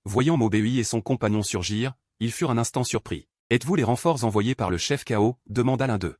S1: Voyant Maubei et son compagnon surgir, ils furent un instant surpris. « Êtes-vous les renforts envoyés par le chef Cao ?» demanda l'un d'eux.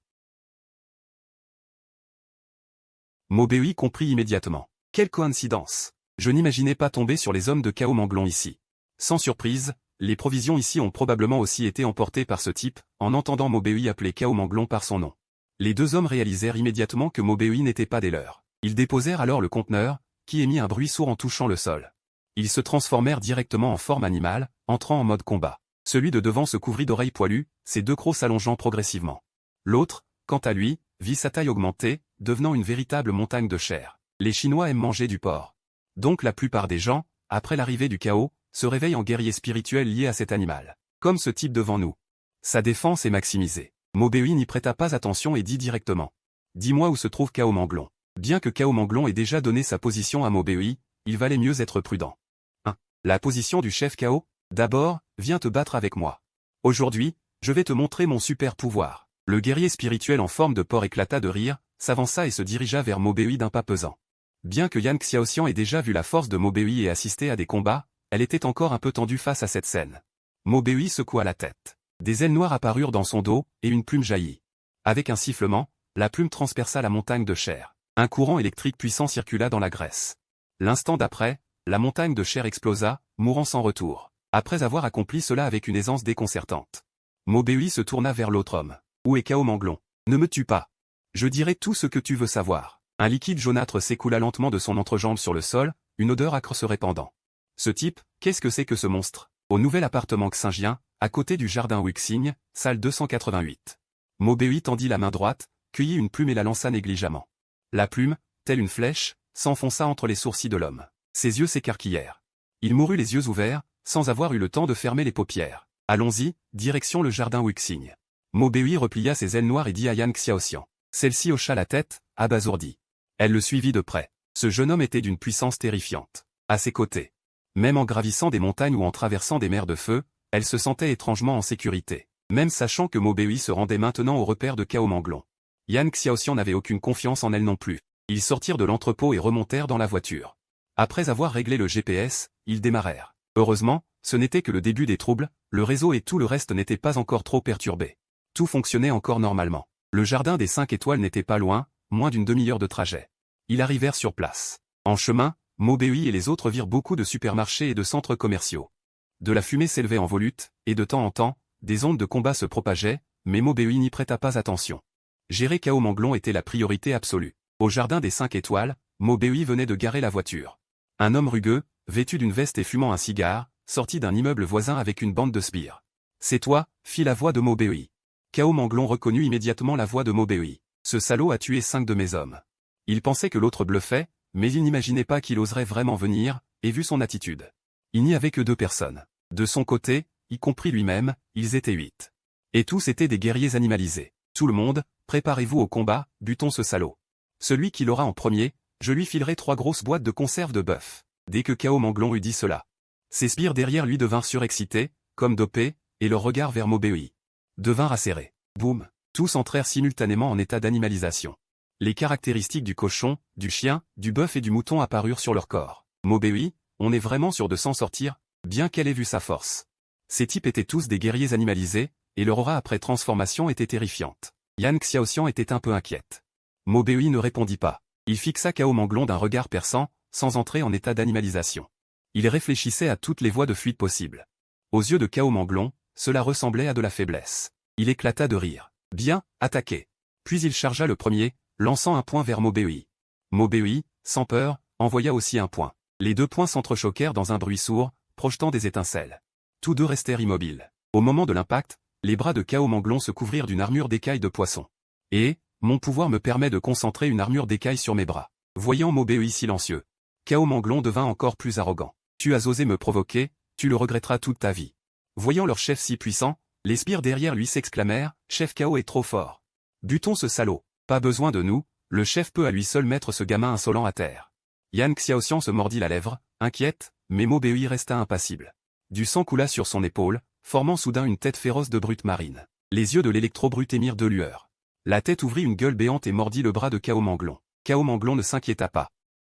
S1: Maubei comprit immédiatement. Quelle coïncidence! Je n'imaginais pas tomber sur les hommes de Cao Manglon ici. Sans surprise, les provisions ici ont probablement aussi été emportées par ce type, en entendant Maubei appeler Cao Manglon par son nom. Les 2 hommes réalisèrent immédiatement que Maubei n'était pas des leurs. Ils déposèrent alors le conteneur, qui émit un bruit sourd en touchant le sol. Ils se transformèrent directement en forme animale, entrant en mode combat. Celui de devant se couvrit d'oreilles poilues, ses 2 crocs s'allongeant progressivement. L'autre, quant à lui, vit sa taille augmenter, devenant une véritable montagne de chair. Les Chinois aiment manger du porc. Donc la plupart des gens, après l'arrivée du chaos, se réveillent en guerriers spirituels liés à cet animal. Comme ce type devant nous. Sa défense est maximisée. Maubei n'y prêta pas attention et dit directement. « Dis-moi où se trouve Cao Manglon. » Bien que Cao Manglon ait déjà donné sa position à Maubei, il valait mieux être prudent. 1. La position du chef Cao. D'abord, viens te battre avec moi. Aujourd'hui, je vais te montrer mon super pouvoir. Le guerrier spirituel en forme de porc éclata de rire, s'avança et se dirigea vers Maubei d'un pas pesant. Bien que Yan Xiaoxian ait déjà vu la force de Maubei et assisté à des combats, elle était encore un peu tendue face à cette scène. Maubei secoua la tête. Des ailes noires apparurent dans son dos, et une plume jaillit. Avec un sifflement, la plume transperça la montagne de chair. Un courant électrique puissant circula dans la graisse. L'instant d'après, la montagne de chair explosa, mourant sans retour. Après avoir accompli cela avec une aisance déconcertante. Maubei se tourna vers l'autre homme. « Où est Cao Manglon? Ne me tue pas. Je dirai tout ce que tu veux savoir. » Un liquide jaunâtre s'écoula lentement de son entrejambe sur le sol, une odeur âcre se répandant. Ce type, qu'est-ce que c'est que ce monstre? Au nouvel appartement Xingien, à côté du jardin Wuxing, salle 288. Maubei tendit la main droite, cueillit une plume et la lança négligemment. La plume, telle une flèche, s'enfonça entre les sourcils de l'homme. Ses yeux s'écarquillèrent. Il mourut les yeux ouverts, sans avoir eu le temps de fermer les paupières. Allons-y, direction le jardin Wuxing. Maubei replia ses ailes noires et dit à Yan Xiaoxian. Celle-ci hocha la tête, abasourdie. Elle le suivit de près. Ce jeune homme était d'une puissance terrifiante. À ses côtés. Même en gravissant des montagnes ou en traversant des mers de feu, elle se sentait étrangement en sécurité. Même sachant que Maubei se rendait maintenant au repère de Cao Manglon. Yan Xiaoxian n'avait aucune confiance en elle non plus. Ils sortirent de l'entrepôt et remontèrent dans la voiture. Après avoir réglé le GPS, ils démarrèrent. Heureusement, ce n'était que le début des troubles, le réseau et tout le reste n'étaient pas encore trop perturbés. Tout fonctionnait encore normalement. Le jardin des 5 étoiles n'était pas loin, moins d'une demi-heure de trajet. Ils arrivèrent sur place. En chemin, Maubei et les autres virent beaucoup de supermarchés et de centres commerciaux. De la fumée s'élevait en volute, et de temps en temps, des ondes de combat se propageaient, mais Maubei n'y prêta pas attention. Gérer Cao Manglon était la priorité absolue. Au jardin des 5 étoiles, Maubei venait de garer la voiture. Un homme rugueux, vêtu d'une veste et fumant un cigare, sortit d'un immeuble voisin avec une bande de sbires. « C'est toi » fit la voix de Maubei. Cao Manglon reconnut immédiatement la voix de Maubei. « Ce salaud a tué 5 de mes hommes. » Il pensait que l'autre bluffait, mais il n'imaginait pas qu'il oserait vraiment venir, et vu son attitude. Il n'y avait que 2 personnes. De son côté, y compris lui-même, ils étaient 8. Et tous étaient des guerriers animalisés. Tout le monde, préparez-vous au combat, butons ce salaud. Celui qui l'aura en premier, je lui filerai 3 grosses boîtes de conserve de bœuf. Dès que Cao Manglon eut dit cela. Ses sbires derrière lui devinrent surexcités, comme dopés, et leur regard vers Maubei devinrent acérés. Boum! Tous entrèrent simultanément en état d'animalisation. Les caractéristiques du cochon, du chien, du bœuf et du mouton apparurent sur leur corps. Maubei, on est vraiment sûr de s'en sortir, bien qu'elle ait vu sa force. Ces types étaient tous des guerriers animalisés, et leur aura après transformation était terrifiante. Yan Xiaoxian était un peu inquiète. Maubei ne répondit pas. Il fixa Cao Manglon d'un regard perçant, sans entrer en état d'animalisation. Il réfléchissait à toutes les voies de fuite possibles. Aux yeux de Cao Manglon, cela ressemblait à de la faiblesse. Il éclata de rire. Bien, attaquez. Puis il chargea le premier, lançant un poing vers Maubei. Maubei, sans peur, envoya aussi un poing. Les 2 poings s'entrechoquèrent dans un bruit sourd, projetant des étincelles. Tous 2 restèrent immobiles. Au moment de l'impact, les bras de Cao Manglon se couvrirent d'une armure d'écailles de poisson. Et, mon pouvoir me permet de concentrer une armure d'écailles sur mes bras. Voyant Maubei silencieux, Cao Manglon devint encore plus arrogant. Tu as osé me provoquer, tu le regretteras toute ta vie. Voyant leur chef si puissant, les sbires derrière lui s'exclamèrent, chef Cao est trop fort. Butons ce salaud, pas besoin de nous, le chef peut à lui seul mettre ce gamin insolent à terre. Yan Xiaoxian se mordit la lèvre, inquiète, mais Mo Bei resta impassible. Du sang coula sur son épaule, formant soudain une tête féroce de brute marine. Les yeux de l'électro-brute émirent de lueur. La tête ouvrit une gueule béante et mordit le bras de Cao Manglon. Cao Manglon ne s'inquiéta pas.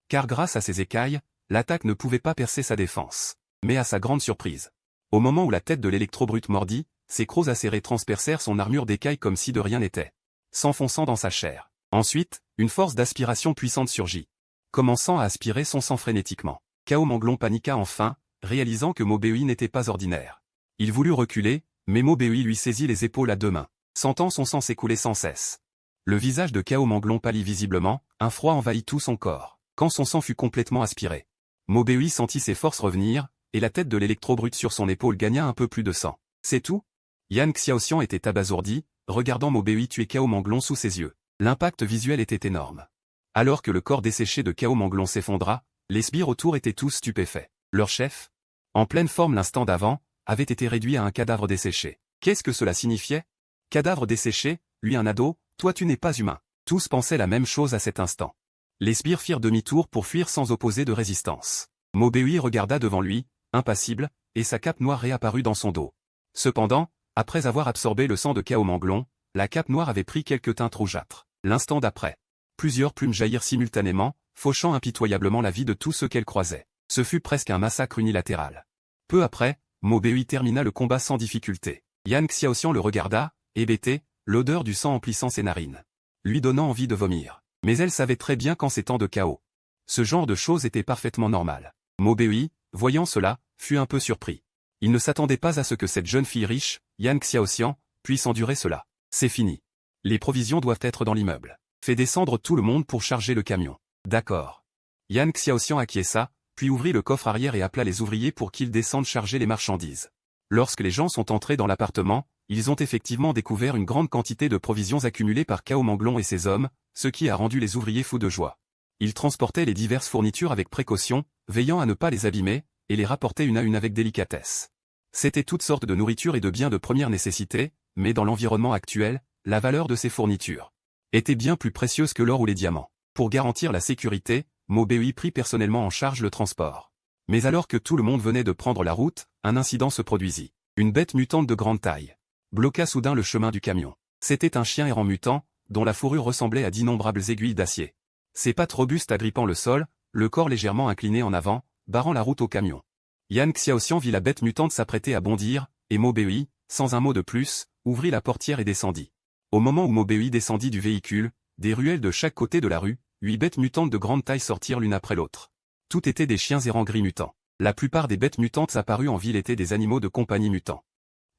S1: Car grâce à ses écailles, l'attaque ne pouvait pas percer sa défense. Mais à sa grande surprise, au moment où la tête de l'électro-brute mordit, ses crocs acérés transpercèrent son armure d'écailles comme si de rien n'était, s'enfonçant dans sa chair. Ensuite, une force d'aspiration puissante surgit, commençant à aspirer son sang frénétiquement. Cao Manglon paniqua enfin, réalisant que Mo Bei n'était pas ordinaire. Il voulut reculer, mais Mo Bei lui saisit les épaules à deux mains, sentant son sang s'écouler sans cesse. Le visage de Cao Manglon pâlit visiblement, un froid envahit tout son corps. Quand son sang fut complètement aspiré, Mo Bei sentit ses forces revenir, et la tête de l'électro-brute sur son épaule gagna un peu plus de sang. C'est tout? Yan Xiaoxian était abasourdi, regardant Mo Bei tuer Cao Manglon sous ses yeux. L'impact visuel était énorme. Alors que le corps desséché de Cao Manglon s'effondra, les sbires autour étaient tous stupéfaits. Leur chef, en pleine forme l'instant d'avant, avait été réduit à un cadavre desséché. Qu'est-ce que cela signifiait? Cadavre desséché, lui un ado, toi tu n'es pas humain. Tous pensaient la même chose à cet instant. Les sbires firent demi-tour pour fuir sans opposer de résistance. Mo Bei regarda devant lui, impassible, et sa cape noire réapparut dans son dos. Cependant, après avoir absorbé le sang de Cao Manglon, la cape noire avait pris quelques teintes rougeâtres. L'instant d'après, plusieurs plumes jaillirent simultanément, fauchant impitoyablement la vie de tous ceux qu'elle croisait. Ce fut presque un massacre unilatéral. Peu après, Mo Bei termina le combat sans difficulté. Yan Xiaoxian le regarda, hébété, l'odeur du sang emplissant ses narines, lui donnant envie de vomir. Mais elle savait très bien qu'en ces temps de chaos, ce genre de choses était parfaitement normal. Mo Bei, voyant cela, fut un peu surpris. Il ne s'attendait pas à ce que cette jeune fille riche, Yan Xiaoxian, puisse endurer cela. C'est fini. Les provisions doivent être dans l'immeuble. Fais descendre tout le monde pour charger le camion. D'accord. Yan Xiaoxian acquiesça, puis ouvrit le coffre arrière et appela les ouvriers pour qu'ils descendent charger les marchandises. Lorsque les gens sont entrés dans l'appartement, ils ont effectivement découvert une grande quantité de provisions accumulées par Cao Manglon et ses hommes, ce qui a rendu les ouvriers fous de joie. Ils transportaient les diverses fournitures avec précaution, veillant à ne pas les abîmer, et les rapportaient une à une avec délicatesse. C'était toutes sortes de nourriture et de biens de première nécessité, mais dans l'environnement actuel, la valeur de ces fournitures était bien plus précieuse que l'or ou les diamants. Pour garantir la sécurité, Mo Bei prit personnellement en charge le transport. Mais alors que tout le monde venait de prendre la route, un incident se produisit. Une bête mutante de grande taille bloqua soudain le chemin du camion. C'était un chien errant mutant, dont la fourrure ressemblait à d'innombrables aiguilles d'acier. Ses pattes robustes agrippant le sol, le corps légèrement incliné en avant, barrant la route au camion. Yan Xiaoxian vit la bête mutante s'apprêter à bondir, et Mo Bei, sans un mot de plus, ouvrit la portière et descendit. Au moment où Mo Bei descendit du véhicule, des ruelles de chaque côté de la rue, 8 bêtes mutantes de grande taille sortirent l'une après l'autre. Tout étaient des chiens errants gris mutants. La plupart des bêtes mutantes apparues en ville étaient des animaux de compagnie mutants.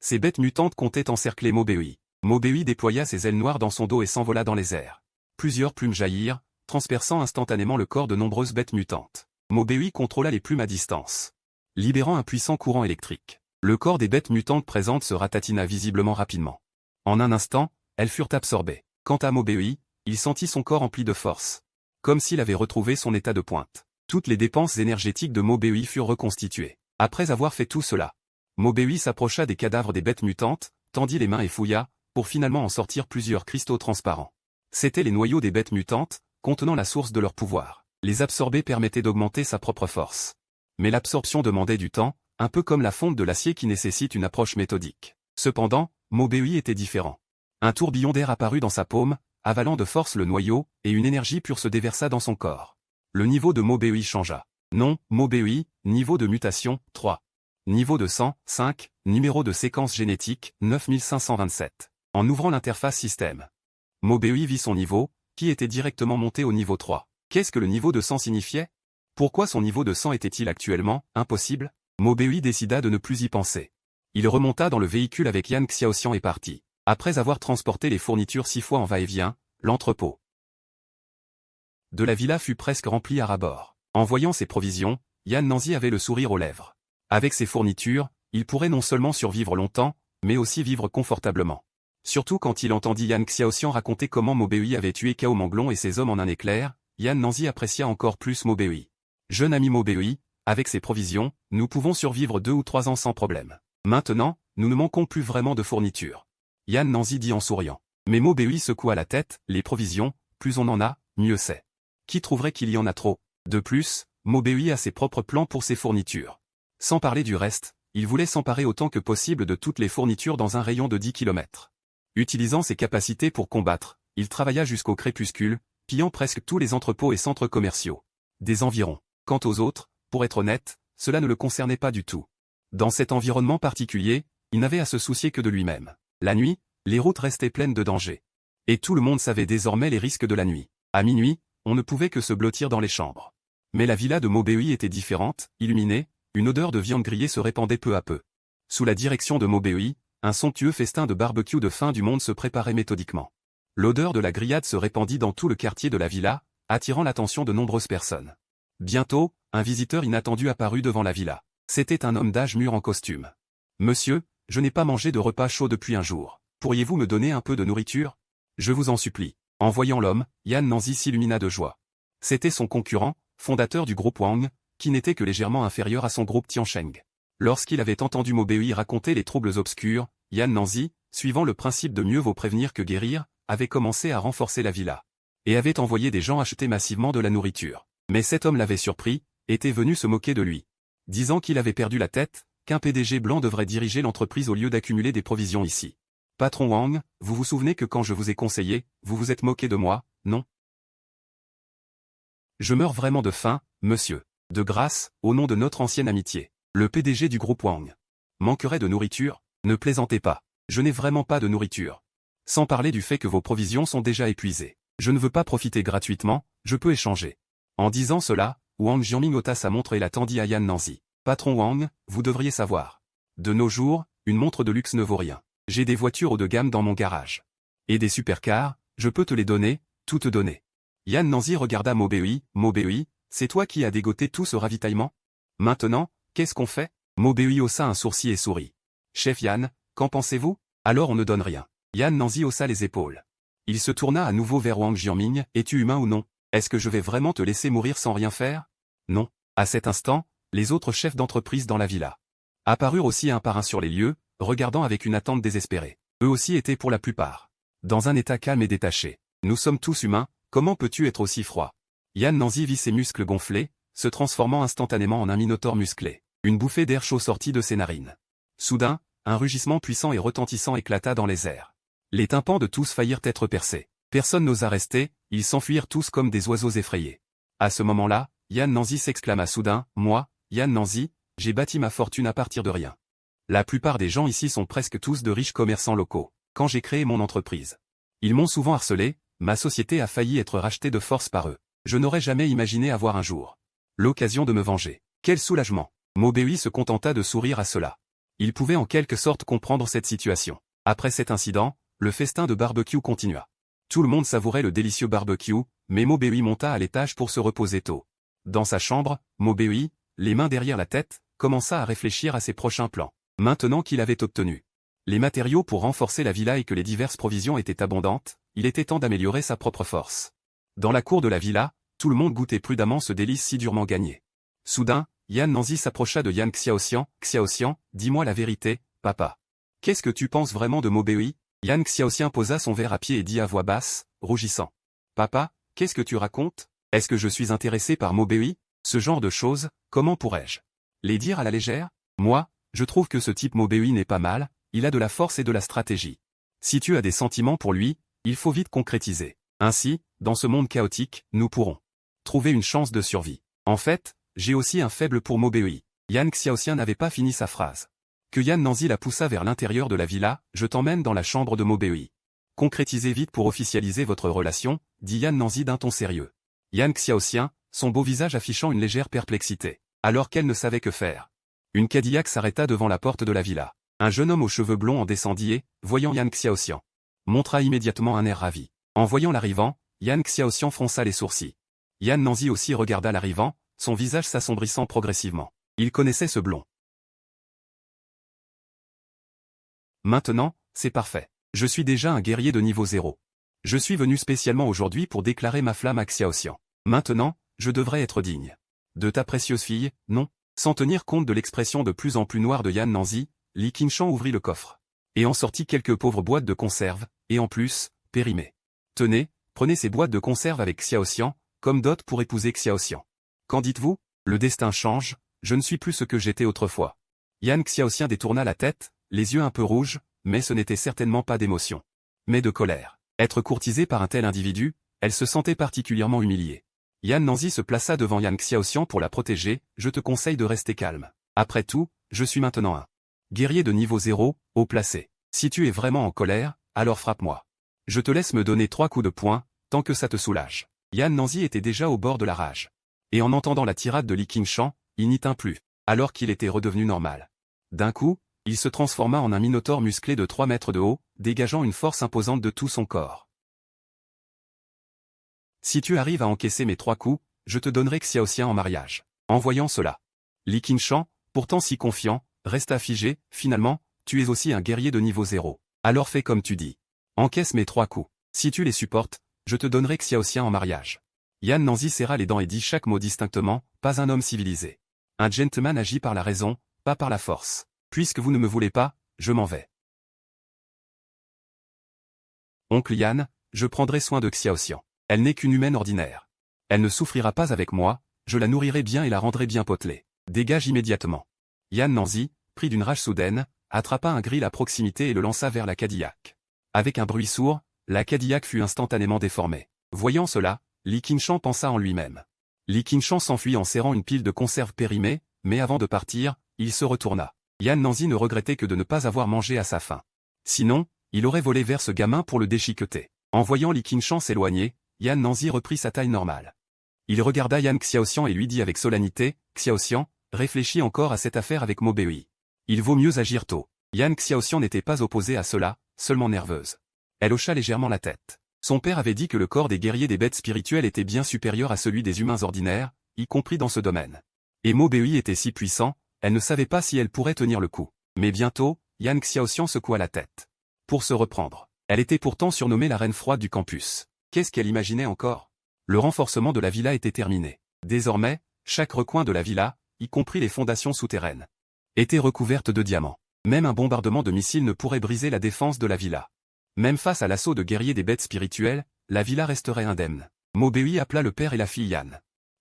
S1: Ces bêtes mutantes comptaient encercler Mo Bei. Mo Bei déploya ses ailes noires dans son dos et s'envola dans les airs. Plusieurs plumes jaillirent, transperçant instantanément le corps de nombreuses bêtes mutantes. Mo Bei contrôla les plumes à distance, libérant un puissant courant électrique. Le corps des bêtes mutantes présentes se ratatina visiblement rapidement. En un instant, elles furent absorbées. Quant à Mo Bei, il sentit son corps empli de force, comme s'il avait retrouvé son état de pointe. Toutes les dépenses énergétiques de Mo Bei furent reconstituées. Après avoir fait tout cela, Mo Bei s'approcha des cadavres des bêtes mutantes, tendit les mains et fouilla, pour finalement en sortir plusieurs cristaux transparents. C'étaient les noyaux des bêtes mutantes, contenant la source de leur pouvoir. Les absorber permettait d'augmenter sa propre force. Mais l'absorption demandait du temps, un peu comme la fonte de l'acier qui nécessite une approche méthodique. Cependant, Mo Bei était différent. Un tourbillon d'air apparut dans sa paume, avalant de force le noyau, et une énergie pure se déversa dans son corps. Le niveau de Mo Bei changea. Nom, Mo Bei, niveau de mutation, 3. Niveau de sang, 5, numéro de séquence génétique, 9527. En ouvrant l'interface système, Mo Bei vit son niveau, qui était directement monté au niveau 3. Qu'est-ce que le niveau de sang signifiait? Pourquoi son niveau de sang était-il actuellement impossible? Mo Bei décida de ne plus y penser. Il remonta dans le véhicule avec Yan Xiaoxian et partit. Après avoir transporté les fournitures 6 fois en va-et-vient, l'entrepôt de la villa fut presque rempli à ras-bord. En voyant ses provisions, Yan Nanzi avait le sourire aux lèvres. Avec ses fournitures, il pourrait non seulement survivre longtemps, mais aussi vivre confortablement. Surtout quand il entendit Yan Xiaoxian raconter comment Mo Bei avait tué Cao Manglon et ses hommes en un éclair, Yan Nanzi apprécia encore plus Mo Bei. Jeune ami Mo Bei, Avec ces provisions, nous pouvons survivre 2 ou 3 ans sans problème. Maintenant, nous ne manquons plus vraiment de fournitures. Yan Nanzi dit en souriant. Mais Mobéi secoua la tête, les provisions, plus on en a, mieux c'est. Qui trouverait qu'il y en a trop? De plus, Mobéi a ses propres plans pour ses fournitures. Sans parler du reste, il voulait s'emparer autant que possible de toutes les fournitures dans un rayon de 10 km. Utilisant ses capacités pour combattre, il travailla jusqu'au crépuscule, pillant presque tous les entrepôts et centres commerciaux des environs. Quant aux autres, pour être honnête, cela ne le concernait pas du tout. Dans cet environnement particulier, il n'avait à se soucier que de lui-même. La nuit, les routes restaient pleines de dangers. Et tout le monde savait désormais les risques de la nuit. À minuit, on ne pouvait que se blottir dans les chambres. Mais la villa de Mobéi était différente, illuminée, une odeur de viande grillée se répandait peu à peu. Sous la direction de Mobéi, un somptueux festin de barbecue de fin du monde se préparait méthodiquement. L'odeur de la grillade se répandit dans tout le quartier de la villa, attirant l'attention de nombreuses personnes. Bientôt, un visiteur inattendu apparut devant la villa. C'était un homme d'âge mûr en costume. « Monsieur, je n'ai pas mangé de repas chaud depuis un jour. Pourriez-vous me donner un peu de nourriture? Je vous en supplie. » En voyant l'homme, Yan Nanzi s'illumina de joie. C'était son concurrent, fondateur du groupe Wang, qui n'était que légèrement inférieur à son groupe Tiansheng. Lorsqu'il avait entendu Mobéi raconter les troubles obscurs, Yan Nanzi, suivant le principe de mieux vaut prévenir que guérir, avait commencé à renforcer la villa. Et avait envoyé des gens acheter massivement de la nourriture. Mais cet homme l'avait surpris, était venu se moquer de lui. Disant qu'il avait perdu la tête, qu'un PDG blanc devrait diriger l'entreprise au lieu d'accumuler des provisions ici. Patron Wang, vous vous souvenez que quand je vous ai conseillé, vous vous êtes moqué de moi, non? Je meurs vraiment de faim, monsieur. De grâce, au nom de notre ancienne amitié. Le PDG du groupe Wang. Manquerait de nourriture? Ne plaisantez pas. Je n'ai vraiment pas de nourriture. Sans parler du fait que vos provisions sont déjà épuisées. Je ne veux pas profiter gratuitement, je peux échanger. En disant cela, Wang Jianming ôta sa montre et la tendit à Yan Nanzi. Patron Wang, vous devriez savoir. De nos jours, une montre de luxe ne vaut rien. J'ai des voitures haut de gamme dans mon garage. Et des supercars, je peux te les donner, tout te donner. Yan Nanzi regarda Mobéi, Mobéi, c'est toi qui as dégoté tout ce ravitaillement? Maintenant, qu'est-ce qu'on fait? Mobéi haussa un sourcil et sourit. Chef Yan, qu'en pensez-vous? Alors on ne donne rien. Yan Nanzi haussa les épaules. Il se tourna à nouveau vers Wang Jianming, es-tu humain ou non? Est-ce que je vais vraiment te laisser mourir sans rien faire? Non. À cet instant, les autres chefs d'entreprise dans la villa apparurent aussi un par un sur les lieux, regardant avec une attente désespérée. Eux aussi étaient pour la plupart dans un état calme et détaché. Nous sommes tous humains, comment peux-tu être aussi froid? Yan Nanzi vit ses muscles gonfler, se transformant instantanément en un minotaure musclé. Une bouffée d'air chaud sortit de ses narines. Soudain, un rugissement puissant et retentissant éclata dans les airs. Les tympans de tous faillirent être percés. Personne n'osa rester, ils s'enfuirent tous comme des oiseaux effrayés. À ce moment-là, Yan Nanzi s'exclama soudain, « Moi, Yan Nanzi, j'ai bâti ma fortune à partir de rien. La plupart des gens ici sont presque tous de riches commerçants locaux. Quand j'ai créé mon entreprise, ils m'ont souvent harcelé, ma société a failli être rachetée de force par eux. Je n'aurais jamais imaginé avoir un jour l'occasion de me venger. Quel soulagement! » Mobéi se contenta de sourire à cela. Il pouvait en quelque sorte comprendre cette situation. Après cet incident, le festin de barbecue continua. Tout le monde savourait le délicieux barbecue, mais Mobéi monta à l'étage pour se reposer tôt. Dans sa chambre, Mobéi, les mains derrière la tête, commença à réfléchir à ses prochains plans. Maintenant qu'il avait obtenu les matériaux pour renforcer la villa et que les diverses provisions étaient abondantes, il était temps d'améliorer sa propre force. Dans la cour de la villa, tout le monde goûtait prudemment ce délice si durement gagné. Soudain, Yan Nanzi s'approcha de Yan Xiaoxian. « Xiaoxian, dis-moi la vérité, papa. Qu'est-ce que tu penses vraiment de Mobéi ?» Yan Xiaoxian posa son verre à pied et dit à voix basse, rougissant. « Papa, qu'est-ce que tu racontes? Est-ce que je suis intéressé par Mobéi? Ce genre de choses, comment pourrais-je les dire à la légère? Moi, je trouve que ce type Mobéi n'est pas mal, il a de la force et de la stratégie. Si tu as des sentiments pour lui, il faut vite concrétiser. Ainsi, dans ce monde chaotique, nous pourrons trouver une chance de survie. En fait, j'ai aussi un faible pour Mobéi. » Yan Xiaoxian n'avait pas fini sa phrase. Que Yan Nanzi la poussa vers l'intérieur de la villa, « Je t'emmène dans la chambre de Mobéi. Concrétisez vite pour officialiser votre relation, » dit Yan Nanzi d'un ton sérieux. Yan Xiaoxian, son beau visage affichant une légère perplexité. Alors qu'elle ne savait que faire. Une Cadillac s'arrêta devant la porte de la villa. Un jeune homme aux cheveux blonds en descendit et, voyant Yan Xiaoxian, montra immédiatement un air ravi. En voyant l'arrivant, Yan Xiaoxian fronça les sourcils. Yan Nanzi aussi regarda l'arrivant, son visage s'assombrissant progressivement. Il connaissait ce blond. Maintenant, c'est parfait. Je suis déjà un guerrier de niveau 0. Je suis venu spécialement aujourd'hui pour déclarer ma flamme à Xiaoxian. Maintenant, je devrais être digne de ta précieuse fille, non? Sans tenir compte de l'expression de plus en plus noire de Yan Nanzi, Li Qingshan ouvrit le coffre. Et en sortit quelques pauvres boîtes de conserve, et en plus, périmées. Tenez, prenez ces boîtes de conserve avec Xiao Xian, comme dot pour épouser Xiao Xian. Qu'en dites-vous? Le destin change, je ne suis plus ce que j'étais autrefois. Yan Xiaoxian détourna la tête, les yeux un peu rouges, mais ce n'était certainement pas d'émotion, mais de colère. Être courtisée par un tel individu, elle se sentait particulièrement humiliée. Yan Nanzi se plaça devant Yan Xiaoxian pour la protéger, je te conseille de rester calme. Après tout, je suis maintenant un guerrier de niveau 0, haut placé. Si tu es vraiment en colère, alors frappe-moi. Je te laisse me donner 3 coups de poing, tant que ça te soulage. Yan Nanzi était déjà au bord de la rage. Et en entendant la tirade de Li Qingshan, il n'y tint plus, alors qu'il était redevenu normal. D'un coup, il se transforma en un minotaure musclé de 3 mètres de haut, dégageant une force imposante de tout son corps. Si tu arrives à encaisser mes 3 coups, je te donnerai Xiao Xian en mariage. En voyant cela, Li Qingshan, pourtant si confiant, resta figé. Finalement, tu es aussi un guerrier de niveau 0. Alors fais comme tu dis. Encaisse mes 3 coups. Si tu les supportes, je te donnerai Xiao Xian en mariage. Yan Nanzi serra les dents et dit chaque mot distinctement, pas un homme civilisé. Un gentleman agit par la raison, pas par la force. Puisque vous ne me voulez pas, je m'en vais. Oncle Yan, je prendrai soin de Xiao Xian. Elle n'est qu'une humaine ordinaire. Elle ne souffrira pas avec moi, je la nourrirai bien et la rendrai bien potelée. Dégage immédiatement. Yan Nanzi, pris d'une rage soudaine, attrapa un grill à proximité et le lança vers la Cadillac. Avec un bruit sourd, la Cadillac fut instantanément déformée. Voyant cela, Li Qingshan pensa en lui-même. Li Qingshan s'enfuit en serrant une pile de conserves périmées, mais avant de partir, il se retourna. Yan Nanzi ne regrettait que de ne pas avoir mangé à sa faim. Sinon, il aurait volé vers ce gamin pour le déchiqueter. En voyant Li Qingshan s'éloigner, Yan Nanzi reprit sa taille normale. Il regarda Yan Xiaoxian et lui dit avec solennité, « Xiaoxian, réfléchis encore à cette affaire avec Mo Beui. Il vaut mieux agir tôt. » Yan Xiaoxian n'était pas opposée à cela, seulement nerveuse. Elle hocha légèrement la tête. Son père avait dit que le corps des guerriers des bêtes spirituelles était bien supérieur à celui des humains ordinaires, y compris dans ce domaine. Et Mo Beui était si puissant, elle ne savait pas si elle pourrait tenir le coup. Mais bientôt, Yan Xiaoxian secoua la tête. Pour se reprendre. Elle était pourtant surnommée la reine froide du campus. Qu'est-ce qu'elle imaginait encore? Le renforcement de la villa était terminé. Désormais, chaque recoin de la villa, y compris les fondations souterraines, était recouverte de diamants. Même un bombardement de missiles ne pourrait briser la défense de la villa. Même face à l'assaut de guerriers des bêtes spirituelles, la villa resterait indemne. Mo Beui appela le père et la fille Yan.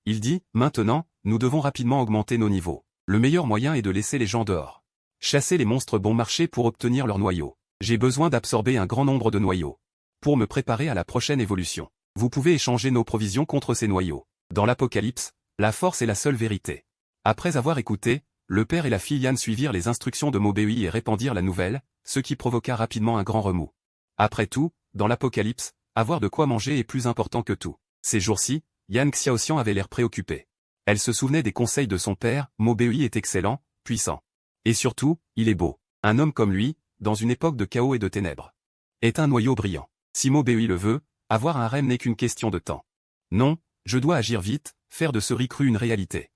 S1: Il dit, « Maintenant, nous devons rapidement augmenter nos niveaux. Le meilleur moyen est de laisser les gens dehors. Chasser les monstres bon marché pour obtenir leurs noyaux. J'ai besoin d'absorber un grand nombre de noyaux. Pour me préparer à la prochaine évolution. Vous pouvez échanger nos provisions contre ces noyaux. Dans l'Apocalypse, la force est la seule vérité. » Après avoir écouté, le père et la fille Yan suivirent les instructions de Mo Beui et répandirent la nouvelle, ce qui provoqua rapidement un grand remous. Après tout, dans l'Apocalypse, avoir de quoi manger est plus important que tout. Ces jours-ci, Yan Xiaoxian avait l'air préoccupé. Elle se souvenait des conseils de son père, Mo Beui est excellent, puissant. Et surtout, il est beau. Un homme comme lui, dans une époque de chaos et de ténèbres, est un noyau brillant. Si Mo Beui le veut, avoir un harem n'est qu'une question de temps. Non, je dois agir vite, faire de ce recrue une réalité.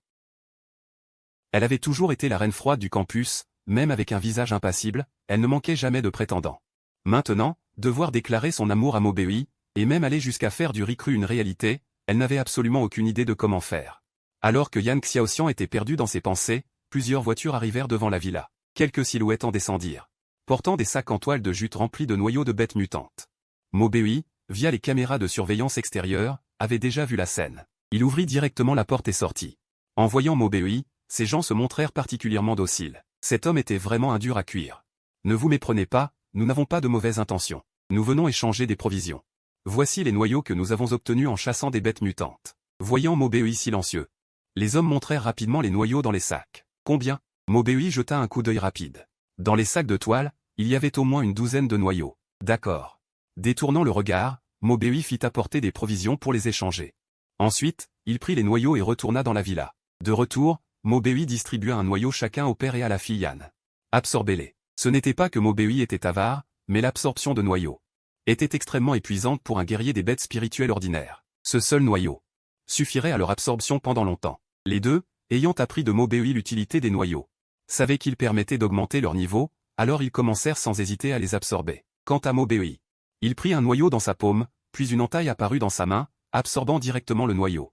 S1: Elle avait toujours été la reine froide du campus, même avec un visage impassible, elle ne manquait jamais de prétendants. Maintenant, devoir déclarer son amour à Mo Beui, et même aller jusqu'à faire du recrue une réalité, elle n'avait absolument aucune idée de comment faire. Alors que Yan Xiaoxian était perdu dans ses pensées, plusieurs voitures arrivèrent devant la villa. Quelques silhouettes en descendirent, portant des sacs en toile de jute remplis de noyaux de bêtes mutantes. Mo Beui, via les caméras de surveillance extérieure, avait déjà vu la scène. Il ouvrit directement la porte et sortit. En voyant Mo Beui, ces gens se montrèrent particulièrement dociles. Cet homme était vraiment un dur à cuire. Ne vous méprenez pas, nous n'avons pas de mauvaises intentions. Nous venons échanger des provisions. Voici les noyaux que nous avons obtenus en chassant des bêtes mutantes. Voyant Mo Beui silencieux, les hommes montrèrent rapidement les noyaux dans les sacs. Combien? Mo Beui jeta un coup d'œil rapide. Dans les sacs de toile, il y avait au moins une douzaine de noyaux. D'accord. Détournant le regard, Mo Beui fit apporter des provisions pour les échanger. Ensuite, il prit les noyaux et retourna dans la villa. De retour, Mo Beui distribua un noyau chacun au père et à la fille Yan. Absorbez-les. Ce n'était pas que Mo Beui était avare, mais l'absorption de noyaux était extrêmement épuisante pour un guerrier des bêtes spirituelles ordinaires. Ce seul noyau suffirait à leur absorption pendant longtemps. Les deux, ayant appris de Mo Beui l'utilité des noyaux, savaient qu'ils permettaient d'augmenter leur niveau, alors ils commencèrent sans hésiter à les absorber. Quant à Mo Beui, il prit un noyau dans sa paume, puis une entaille apparut dans sa main, absorbant directement le noyau.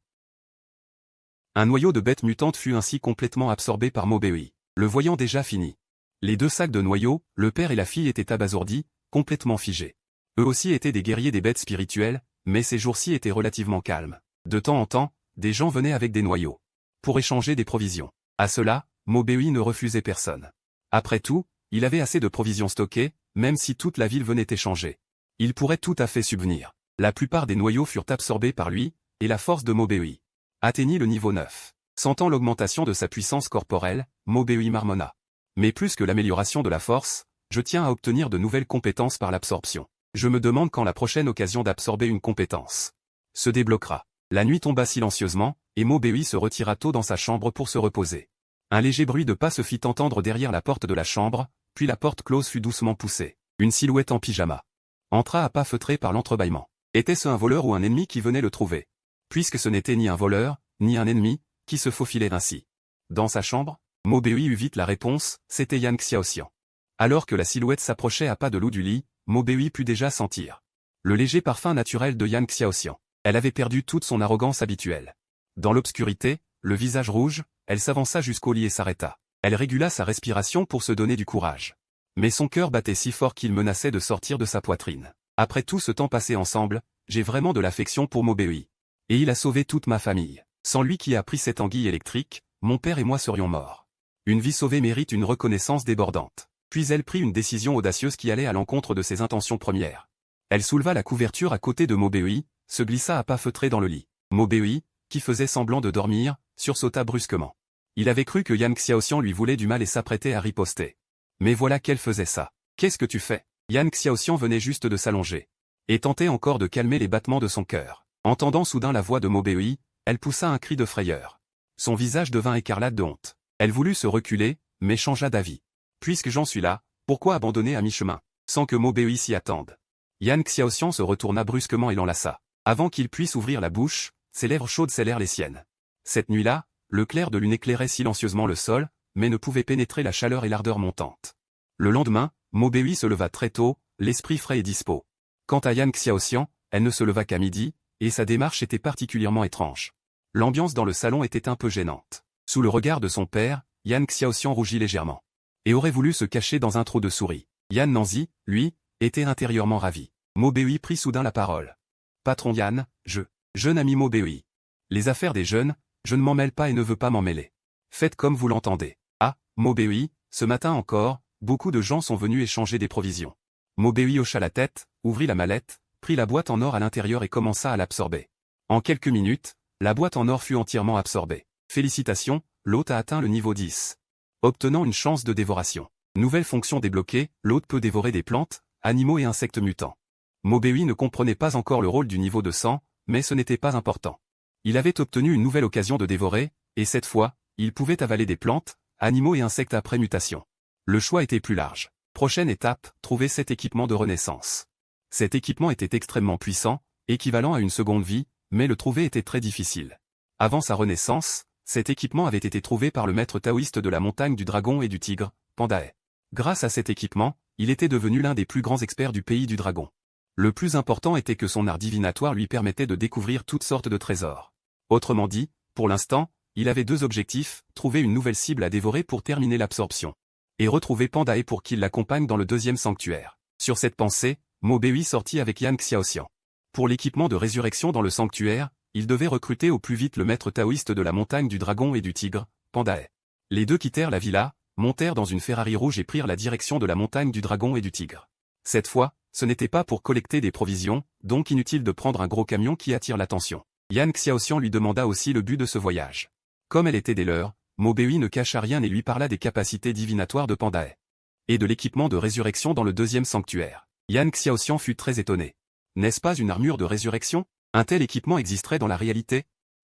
S1: Un noyau de bête mutante fut ainsi complètement absorbé par Mobei. Le voyant déjà fini. Les deux sacs de noyaux, le père et la fille étaient abasourdis, complètement figés. Eux aussi étaient des guerriers des bêtes spirituelles, mais ces jours-ci étaient relativement calmes. De temps en temps, des gens venaient avec des noyaux. Pour échanger des provisions. À cela, Mobei ne refusait personne. Après tout, il avait assez de provisions stockées, même si toute la ville venait échanger. Il pourrait tout à fait subvenir. La plupart des noyaux furent absorbés par lui, et la force de Mobei atteignit le niveau 9. Sentant l'augmentation de sa puissance corporelle, Mobei marmonna. Mais plus que l'amélioration de la force, je tiens à obtenir de nouvelles compétences par l'absorption. Je me demande quand la prochaine occasion d'absorber une compétence se débloquera. La nuit tomba silencieusement, et Mobei se retira tôt dans sa chambre pour se reposer. Un léger bruit de pas se fit entendre derrière la porte de la chambre, puis la porte close fut doucement poussée. Une silhouette en pyjama entra à pas feutrés par l'entrebâillement. Était-ce un voleur ou un ennemi qui venait le trouver? Puisque ce n'était ni un voleur, ni un ennemi, qui se faufilait ainsi. Dans sa chambre, Mobei eut vite la réponse, c'était Yan Xiaoxian. Alors que la silhouette s'approchait à pas de l'eau du lit, Mobei put déjà sentir le léger parfum naturel de Yan Xiaoxian. Elle avait perdu toute son arrogance habituelle. Dans l'obscurité, le visage rouge, elle s'avança jusqu'au lit et s'arrêta. Elle régula sa respiration pour se donner du courage. Mais son cœur battait si fort qu'il menaçait de sortir de sa poitrine. Après tout ce temps passé ensemble, j'ai vraiment de l'affection pour Mobei. Et il a sauvé toute ma famille. Sans lui qui a pris cette anguille électrique, mon père et moi serions morts. Une vie sauvée mérite une reconnaissance débordante. Puis elle prit une décision audacieuse qui allait à l'encontre de ses intentions premières. Elle souleva la couverture à côté de Mobei, se glissa à pas feutrés dans le lit. Mobei, qui faisait semblant de dormir, sursauta brusquement. Il avait cru que Yan Xiaoxian lui voulait du mal et s'apprêtait à riposter. Mais voilà qu'elle faisait ça. Qu'est-ce que tu fais? Yan Xiaoxian venait juste de s'allonger. Et tentait encore de calmer les battements de son cœur. Entendant soudain la voix de Mobei, elle poussa un cri de frayeur. Son visage devint écarlate de honte. Elle voulut se reculer, mais changea d'avis. Puisque j'en suis là, pourquoi abandonner à mi-chemin, sans que Mobei s'y attende? Yan Xiaoxian se retourna brusquement et l'enlaça. Avant qu'il puisse ouvrir la bouche, ses lèvres chaudes scellèrent les siennes. Cette nuit-là, le clair de lune éclairait silencieusement le sol, mais ne pouvait pénétrer la chaleur et l'ardeur montante. Le lendemain, Mobei se leva très tôt, l'esprit frais et dispo. Quant à Yan Xiaoxian, elle ne se leva qu'à midi, et sa démarche était particulièrement étrange. L'ambiance dans le salon était un peu gênante. Sous le regard de son père, Yan Xiaoxian rougit légèrement. Et aurait voulu se cacher dans un trou de souris. Yan Nanzi, lui, était intérieurement ravi. Mobei prit soudain la parole. Patron Yan, jeune ami Mobei. Les affaires des jeunes, je ne m'en mêle pas et ne veux pas m'en mêler. Faites comme vous l'entendez. Ah, Mobei, ce matin encore, beaucoup de gens sont venus échanger des provisions. Mobei hocha la tête, ouvrit la mallette, prit la boîte en or à l'intérieur et commença à l'absorber. En quelques minutes, la boîte en or fut entièrement absorbée. Félicitations, l'hôte a atteint le niveau 10. Obtenant une chance de dévoration. Nouvelle fonction débloquée, l'hôte peut dévorer des plantes, animaux et insectes mutants. Mobei ne comprenait pas encore le rôle du niveau de 100, mais ce n'était pas important. Il avait obtenu une nouvelle occasion de dévorer, et cette fois, il pouvait avaler des plantes, animaux et insectes après mutation. Le choix était plus large. Prochaine étape, trouver cet équipement de renaissance. Cet équipement était extrêmement puissant, équivalent à une seconde vie, mais le trouver était très difficile. Avant sa renaissance, cet équipement avait été trouvé par le maître taoïste de la montagne du dragon et du tigre, Pandae. Grâce à cet équipement, il était devenu l'un des plus grands experts du pays du dragon. Le plus important était que son art divinatoire lui permettait de découvrir toutes sortes de trésors. Autrement dit, pour l'instant, il avait deux objectifs, trouver une nouvelle cible à dévorer pour terminer l'absorption. Et retrouver Pandae pour qu'il l'accompagne dans le deuxième sanctuaire. Sur cette pensée, Mobei sortit avec Yan Xiaoxian. Pour l'équipement de résurrection dans le sanctuaire, il devait recruter au plus vite le maître taoïste de la montagne du dragon et du tigre, Pandae. Les deux quittèrent la villa, montèrent dans une Ferrari rouge et prirent la direction de la montagne du dragon et du tigre. Cette fois, ce n'était pas pour collecter des provisions, donc inutile de prendre un gros camion qui attire l'attention. Yan Xiaoxian lui demanda aussi le but de ce voyage. Comme elle était des leurs, Mobei ne cacha rien et lui parla des capacités divinatoires de Pandae. Et de l'équipement de résurrection dans le deuxième sanctuaire. Yan Xiaoxian fut très étonné. N'est-ce pas une armure de résurrection? Un tel équipement existerait dans la réalité?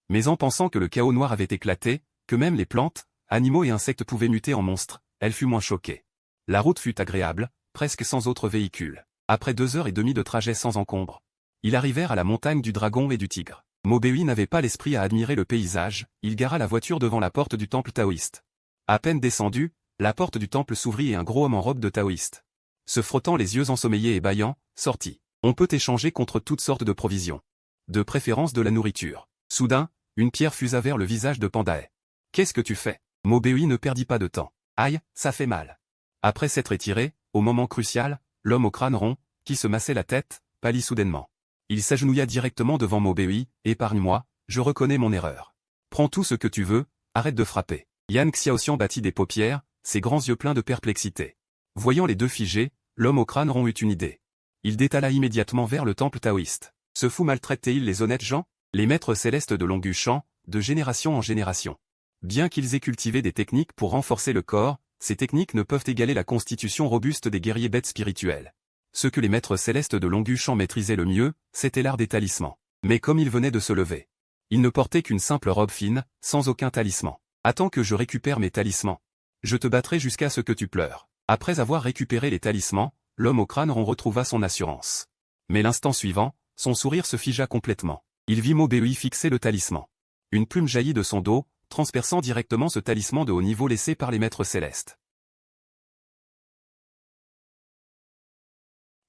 S1: Mais en pensant que le chaos noir avait éclaté, que même les plantes, animaux et insectes pouvaient muter en monstres, elle fut moins choquée. La route fut agréable, presque sans autre véhicule. Après 2 heures et demie de trajet sans encombre, ils arrivèrent à la montagne du dragon et du tigre. Mobei n'avait pas l'esprit à admirer le paysage, il gara la voiture devant la porte du temple taoïste. À peine descendu, la porte du temple s'ouvrit et un gros homme en robe de taoïste, se frottant les yeux ensommeillés et bâillant, sortit. On peut échanger contre toutes sortes de provisions. De préférence de la nourriture. Soudain, Une pierre fusa vers le visage de Pandae. « Qu'est-ce que tu fais ?» Mobéi ne perdit pas de temps. « Aïe, ça fait mal. » Après s'être étiré, au moment crucial, l'homme au crâne rond, qui se massait la tête, pâlit soudainement. Il s'agenouilla directement devant Mobéi. « Épargne-moi, je reconnais mon erreur. Prends tout ce que tu veux, arrête de frapper. » Yan Xiaoxian battit des paupières, ses grands yeux pleins de perplexité. Voyant les deux figés, l'homme au crâne rond eut une idée. Il détala immédiatement vers le temple taoïste. Ce fou maltraite-t-il les honnêtes gens? Les maîtres célestes de Longuchamp, de génération en génération. Bien qu'ils aient cultivé des techniques pour renforcer le corps, ces techniques ne peuvent égaler la constitution robuste des guerriers bêtes spirituels. Ce que les maîtres célestes de Longuchamp maîtrisaient le mieux, c'était l'art des talismans. Mais comme il venait de se lever, il ne portait qu'une simple robe fine, sans aucun talisman. Attends que je récupère mes talismans. Je te battrai jusqu'à ce que tu pleures. Après avoir récupéré les talismans, l'homme au crâne rond retrouva son assurance. Mais l'instant suivant, son sourire se figea complètement. Il vit Mobéi fixer le talisman. Une plume jaillit de son dos, transperçant directement ce talisman de haut niveau laissé par les maîtres célestes.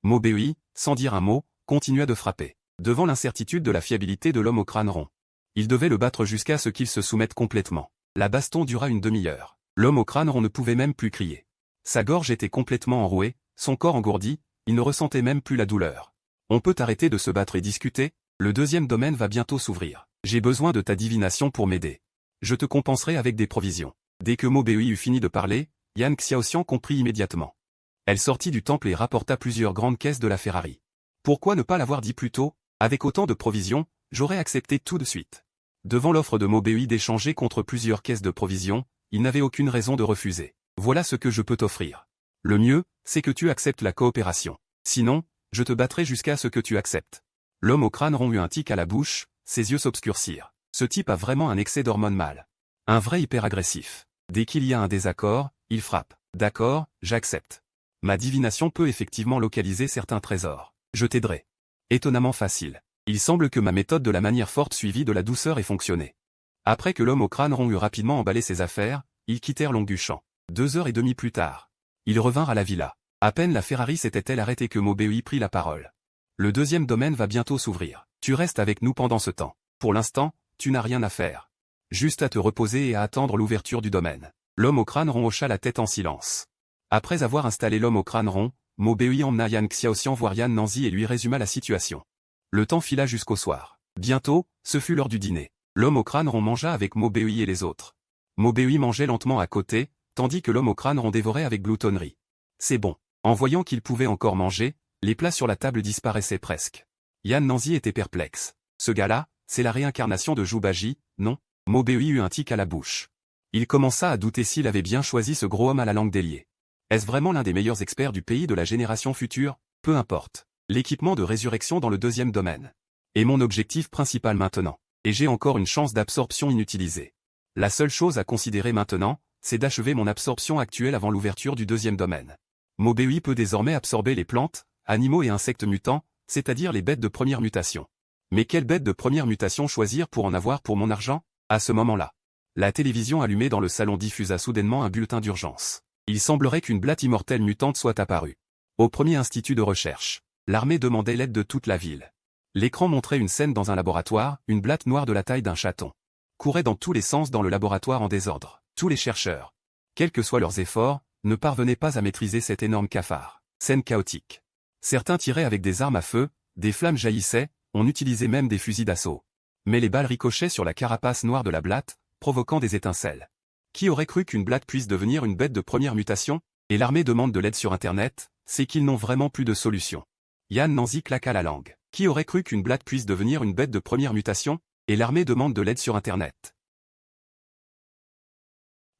S1: Mobéi, sans dire un mot, continua de frapper. Devant l'incertitude de la fiabilité de l'homme au crâne rond. Il devait le battre jusqu'à ce qu'il se soumette complètement. La baston dura une demi-heure. L'homme au crâne rond ne pouvait même plus crier. Sa gorge était complètement enrouée, son corps engourdi, il ne ressentait même plus la douleur. On peut arrêter de se battre et discuter, le deuxième domaine va bientôt s'ouvrir. J'ai besoin de ta divination pour m'aider. Je te compenserai avec des provisions. Dès que Mobéi eut fini de parler, Yan Xiaoxian comprit immédiatement. Elle sortit du temple et rapporta plusieurs grandes caisses de la Ferrari. Pourquoi ne pas l'avoir dit plus tôt? Avec autant de provisions, j'aurais accepté tout de suite. Devant l'offre de Mobéi d'échanger contre plusieurs caisses de provisions, il n'avait aucune raison de refuser. Voilà ce que je peux t'offrir. Le mieux, c'est que tu acceptes la coopération. Sinon, je te battrai jusqu'à ce que tu acceptes. L'homme au crâne rond eut un tic à la bouche, ses yeux s'obscurcirent. Ce type a vraiment un excès d'hormones mâles. Un vrai hyper-agressif. Dès qu'il y a un désaccord, il frappe. D'accord, j'accepte. Ma divination peut effectivement localiser certains trésors. Je t'aiderai. Étonnamment facile. Il semble que ma méthode de la manière forte suivie de la douceur ait fonctionné. Après que l'homme au crâne rond eut rapidement emballé ses affaires, ils quittèrent Longuchamp. 2 heures et demie plus tard. Ils revinrent à la villa. À peine la Ferrari s'était-elle arrêtée que Mobéi prit la parole. Le deuxième domaine va bientôt s'ouvrir. Tu restes avec nous pendant ce temps. Pour l'instant, tu n'as rien à faire. Juste à te reposer et à attendre l'ouverture du domaine. L'homme au crâne rond hocha la tête en silence. Après avoir installé l'homme au crâne rond, Mobéi emmena Yan Xiaoxian voir Yan Nanzi et lui résuma la situation. Le temps fila jusqu'au soir. Bientôt, ce fut l'heure du dîner. L'homme au crâne rond mangea avec Mobéi et les autres. Mobéi mangeait lentement à côté, tandis que l'homme au crâne rond dévorait avec gloutonnerie. C'est bon. En voyant qu'il pouvait encore manger, les plats sur la table disparaissaient presque. Yan Nanzi était perplexe. Ce gars-là, c'est la réincarnation de Joubaji, non? Mobéi eut un tic à la bouche. Il commença à douter s'il avait bien choisi ce gros homme à la langue déliée. Est-ce vraiment l'un des meilleurs experts du pays de la génération future? Peu importe. L'équipement de résurrection dans le deuxième domaine. Et mon objectif principal maintenant. Et j'ai encore une chance d'absorption inutilisée. La seule chose à considérer maintenant, c'est d'achever mon absorption actuelle avant l'ouverture du deuxième domaine. Mobéi peut désormais absorber les plantes, animaux et insectes mutants, c'est-à-dire les bêtes de première mutation. Mais quelle bête de première mutation choisir pour en avoir pour mon argent? À ce moment-là, la télévision allumée dans le salon diffusa soudainement un bulletin d'urgence. Il semblerait qu'une blatte immortelle mutante soit apparue. Au premier institut de recherche, l'armée demandait l'aide de toute la ville. L'écran montrait une scène dans un laboratoire, une blatte noire de la taille d'un chaton. Courait dans tous les sens dans le laboratoire en désordre. Tous les chercheurs, quels que soient leurs efforts, ne parvenaient pas à maîtriser cet énorme cafard. Scène chaotique. Certains tiraient avec des armes à feu, des flammes jaillissaient, on utilisait même des fusils d'assaut. Mais les balles ricochaient sur la carapace noire de la blatte, provoquant des étincelles. Qui aurait cru qu'une blatte puisse devenir une bête de première mutation? Et l'armée demande de l'aide sur Internet, c'est qu'ils n'ont vraiment plus de solution. Yan Nanzi claqua la langue. Qui aurait cru qu'une blatte puisse devenir une bête de première mutation? Et l'armée demande de l'aide sur Internet.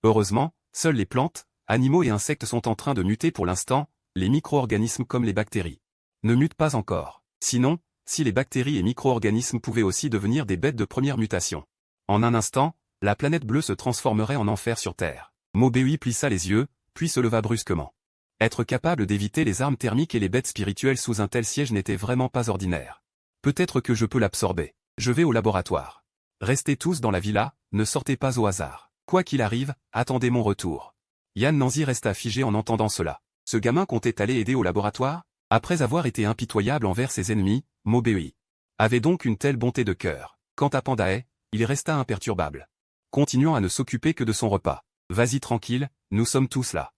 S1: Heureusement, seules les plantes, animaux et insectes sont en train de muter pour l'instant, les micro-organismes comme les bactéries ne mutent pas encore. Sinon, si les bactéries et micro-organismes pouvaient aussi devenir des bêtes de première mutation. En un instant, la planète bleue se transformerait en enfer sur Terre. Mobéi plissa les yeux, puis se leva brusquement. Être capable d'éviter les armes thermiques et les bêtes spirituelles sous un tel siège n'était vraiment pas ordinaire. Peut-être que je peux l'absorber. Je vais au laboratoire. Restez tous dans la villa, ne sortez pas au hasard. Quoi qu'il arrive, attendez mon retour. Yan Nanzi resta figé en entendant cela. Ce gamin comptait aller aider au laboratoire? Après avoir été impitoyable envers ses ennemis, Mobéi avait donc une telle bonté de cœur. Quant à Pandae, il resta imperturbable, continuant à ne s'occuper que de son repas. Vas-y tranquille, nous sommes tous là.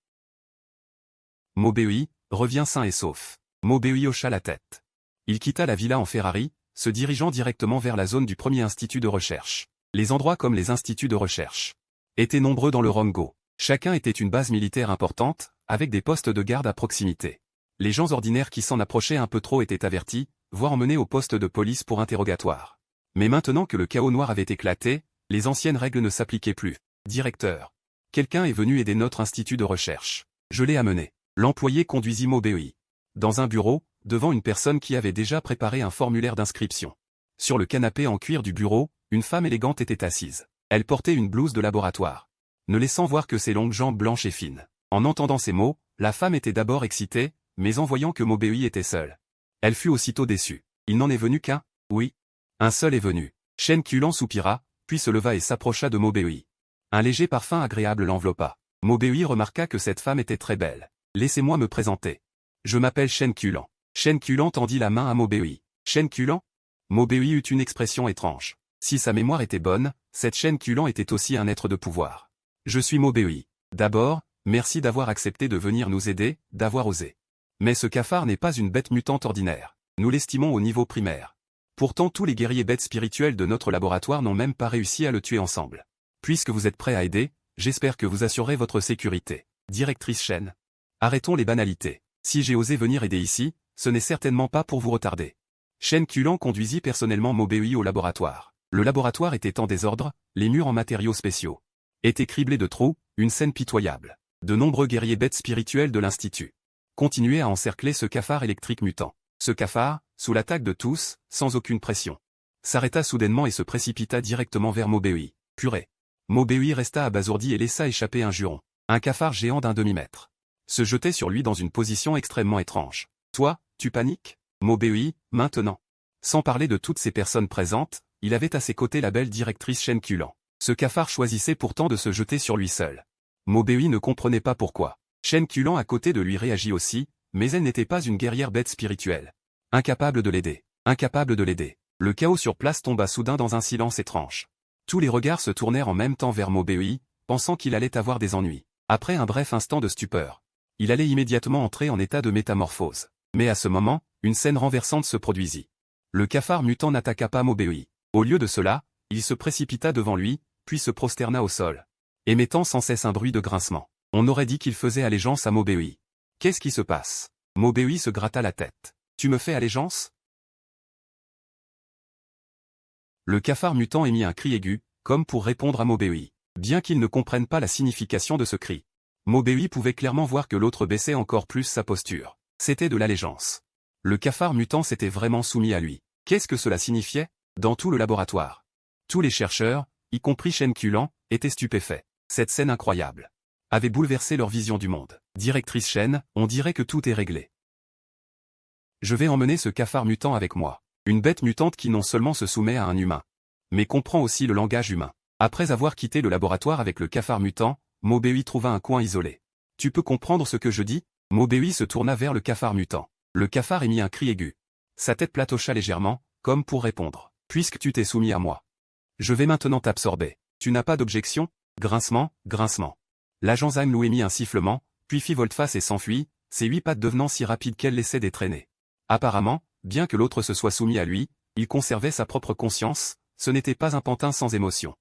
S1: Mobéi revient sain et sauf. Mobéi hocha la tête. Il quitta la villa en Ferrari, se dirigeant directement vers la zone du premier institut de recherche. Les endroits comme les instituts de recherche étaient nombreux dans le Rongo. Chacun était une base militaire importante, avec des postes de garde à proximité. Les gens ordinaires qui s'en approchaient un peu trop étaient avertis, voire emmenés au poste de police pour interrogatoire. Mais maintenant que le chaos noir avait éclaté, les anciennes règles ne s'appliquaient plus. Directeur. Quelqu'un est venu aider notre institut de recherche. Je l'ai amené. L'employé conduisit Mobéi dans un bureau, devant une personne qui avait déjà préparé un formulaire d'inscription. Sur le canapé en cuir du bureau, une femme élégante était assise. Elle portait une blouse de laboratoire, ne laissant voir que ses longues jambes blanches et fines. En entendant ces mots, la femme était d'abord excitée, mais en voyant que Mobéi était seul, elle fut aussitôt déçue. Il n'en est venu qu'un? Oui. Un seul est venu. Shen Kulan soupira, puis se leva et s'approcha de Mobéi. Un léger parfum agréable l'enveloppa. Mobéi remarqua que cette femme était très belle. Laissez-moi me présenter. Je m'appelle Shen Kulan. Shen Kulan tendit la main à Mobéi. Shen Kulan? Mobéi eut une expression étrange. Si sa mémoire était bonne, cette Shen Kulan était aussi un être de pouvoir. Je suis Mobéi. D'abord, merci d'avoir accepté de venir nous aider, d'avoir osé. Mais ce cafard n'est pas une bête mutante ordinaire. Nous l'estimons au niveau primaire. Pourtant tous les guerriers bêtes spirituels de notre laboratoire n'ont même pas réussi à le tuer ensemble. Puisque vous êtes prêts à aider, j'espère que vous assurez votre sécurité. Directrice Shen. Arrêtons les banalités. Si j'ai osé venir aider ici, ce n'est certainement pas pour vous retarder. Shen Kulan conduisit personnellement Mobéi au laboratoire. Le laboratoire était en désordre, les murs en matériaux spéciaux étaient criblés de trous, une scène pitoyable. De nombreux guerriers bêtes spirituels de l'Institut continuaient à encercler ce cafard électrique mutant. Ce cafard, sous l'attaque de tous, sans aucune pression, s'arrêta soudainement et se précipita directement vers Mobéi. Purée. Mobéi resta abasourdi et laissa échapper un juron. Un cafard géant d'un demi-mètre se jetait sur lui dans une position extrêmement étrange. Toi, tu paniques? Mobéi, maintenant. Sans parler de toutes ces personnes présentes, il avait à ses côtés la belle directrice Shen Kulan. Ce cafard choisissait pourtant de se jeter sur lui seul. Mobéi ne comprenait pas pourquoi. Shen Kulan à côté de lui réagit aussi, mais elle n'était pas une guerrière bête spirituelle. Incapable de l'aider. Incapable de l'aider. Le chaos sur place tomba soudain dans un silence étrange. Tous les regards se tournèrent en même temps vers Mobéi, pensant qu'il allait avoir des ennuis. Après un bref instant de stupeur, il allait immédiatement entrer en état de métamorphose. Mais à ce moment, une scène renversante se produisit. Le cafard mutant n'attaqua pas Mobéi. Au lieu de cela, il se précipita devant lui, puis se prosterna au sol, émettant sans cesse un bruit de grincement. On aurait dit qu'il faisait allégeance à Mobéi. Qu'est-ce qui se passe? Mobéi se gratta la tête. Tu me fais allégeance? Le cafard mutant émit un cri aigu, comme pour répondre à Mobéi. Bien qu'il ne comprenne pas la signification de ce cri, Mobéi pouvait clairement voir que l'autre baissait encore plus sa posture. C'était de l'allégeance. Le cafard mutant s'était vraiment soumis à lui. Qu'est-ce que cela signifiait? Dans tout le laboratoire, tous les chercheurs, y compris Shen Kulan, étaient stupéfaits. Cette scène incroyable avait bouleversé leur vision du monde. Directrice Shen, on dirait que tout est réglé. Je vais emmener ce cafard mutant avec moi. Une bête mutante qui non seulement se soumet à un humain, mais comprend aussi le langage humain. Après avoir quitté le laboratoire avec le cafard mutant, Mobéi trouva un coin isolé. Tu peux comprendre ce que je dis? Mobéi se tourna vers le cafard mutant. Le cafard émit un cri aigu. Sa tête platocha légèrement, comme pour répondre. Puisque tu t'es soumis à moi, je vais maintenant t'absorber. Tu n'as pas d'objection? Grincement, grincement. L'agent Zhang Lu émit un sifflement, puis fit volte-face et s'enfuit, ses 8 pattes devenant si rapides qu'elle laissait des traînées. Apparemment, bien que l'autre se soit soumis à lui, il conservait sa propre conscience, ce n'était pas un pantin sans émotion.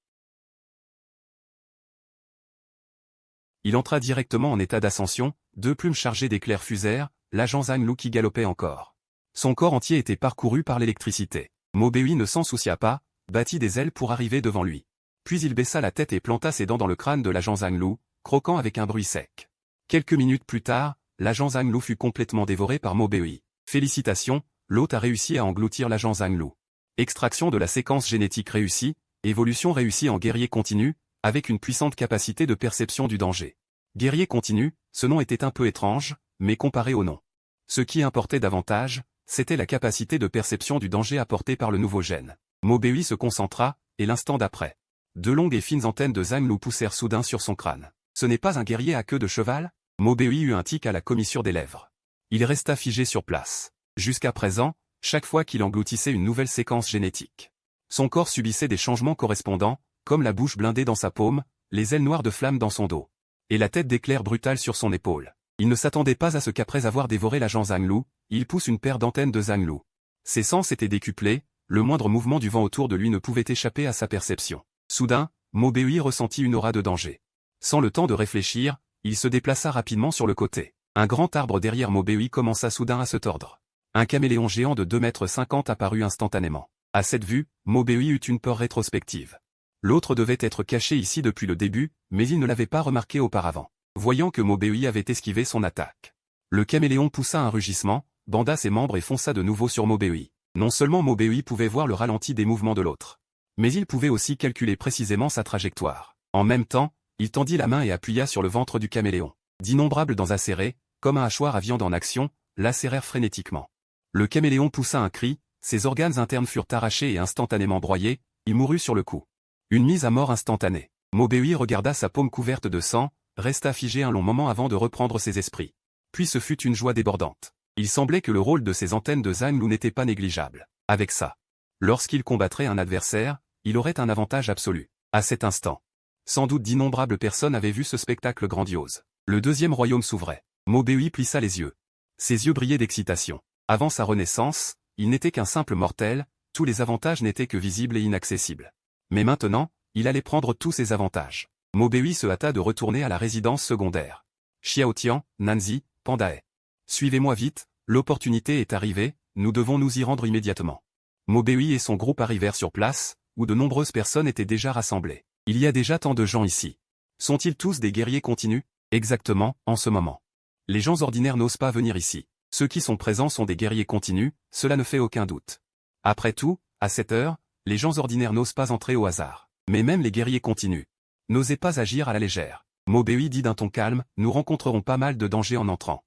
S1: Il entra directement en état d'ascension, 2 plumes chargées d'éclairs fusèrent, l'agent Zhang Lu qui galopait encore. Son corps entier était parcouru par l'électricité. Mobéi ne s'en soucia pas, battit des ailes pour arriver devant lui. Puis il baissa la tête et planta ses dents dans le crâne de l'agent Zhang Lu, croquant avec un bruit sec. Quelques minutes plus tard, l'agent Zhang Lu fut complètement dévoré par Mobéi. Félicitations, l'hôte a réussi à engloutir l'agent Zhang Lu. Extraction de la séquence génétique réussie, évolution réussie en guerrier continu, avec une puissante capacité de perception du danger. Guerrier continu, ce nom était un peu étrange, mais comparé au nom. Ce qui importait davantage, c'était la capacité de perception du danger apportée par le nouveau gène. Mobéi se concentra, et l'instant d'après, 2 longues et fines antennes de Zhang Lu poussèrent soudain sur son crâne. Ce n'est pas un guerrier à queue de cheval? Mobéi eut un tic à la commissure des lèvres. Il resta figé sur place. Jusqu'à présent, chaque fois qu'il engloutissait une nouvelle séquence génétique, Son corps subissait des changements correspondants, comme la bouche blindée dans sa paume, les ailes noires de flamme dans son dos, et la tête d'éclair brutal sur son épaule. Il ne s'attendait pas à ce qu'après avoir dévoré l'agent Zhang Lu, il pousse une paire d'antennes de Zhang Lu. Ses sens étaient décuplés, le moindre mouvement du vent autour de lui ne pouvait échapper à sa perception. Soudain, Mo Beui ressentit une aura de danger. Sans le temps de réfléchir, il se déplaça rapidement sur le côté. Un grand arbre derrière Mo Beui commença soudain à se tordre. Un caméléon géant de 2,50 m apparut instantanément. À cette vue, Mo Beui eut une peur rétrospective. L'autre devait être caché ici depuis le début, mais il ne l'avait pas remarqué auparavant. Voyant que Mo Beui avait esquivé son attaque, le caméléon poussa un rugissement, banda ses membres et fonça de nouveau sur Mo Beui. Non seulement Mo Beui pouvait voir le ralenti des mouvements de l'autre, mais il pouvait aussi calculer précisément sa trajectoire. En même temps, il tendit la main et appuya sur le ventre du caméléon. D'innombrables dents acérées, comme un hachoir à viande en action, lacérèrent frénétiquement. Le caméléon poussa un cri, ses organes internes furent arrachés et instantanément broyés, il mourut sur le coup. Une mise à mort instantanée. Mo Beui regarda sa paume couverte de sang, resta figé un long moment avant de reprendre ses esprits. Puis ce fut une joie débordante. Il semblait que le rôle de ces antennes de Zhang Lu n'était pas négligeable. Avec ça, lorsqu'il combattrait un adversaire, il aurait un avantage absolu. À cet instant, sans doute d'innombrables personnes avaient vu ce spectacle grandiose. Le deuxième royaume s'ouvrait. Mo Beui plissa les yeux. Ses yeux brillaient d'excitation. Avant sa renaissance, il n'était qu'un simple mortel, tous les avantages n'étaient que visibles et inaccessibles. Mais maintenant, il allait prendre tous ces avantages. Mo Beui se hâta de retourner à la résidence secondaire. Xiaotian, Nanzi, Pandae. Suivez-moi vite, l'opportunité est arrivée, nous devons nous y rendre immédiatement. Mo Beui et son groupe arrivèrent sur place, où de nombreuses personnes étaient déjà rassemblées. Il y a déjà tant de gens ici. Sont-ils tous des guerriers continus? Exactement, en ce moment. Les gens ordinaires n'osent pas venir ici. Ceux qui sont présents sont des guerriers continus, cela ne fait aucun doute. Après tout, à cette heure, les gens ordinaires n'osent pas entrer au hasard. Mais même les guerriers continus n'osaient pas agir à la légère. Mo Beui dit d'un ton calme, nous rencontrerons pas mal de dangers en entrant.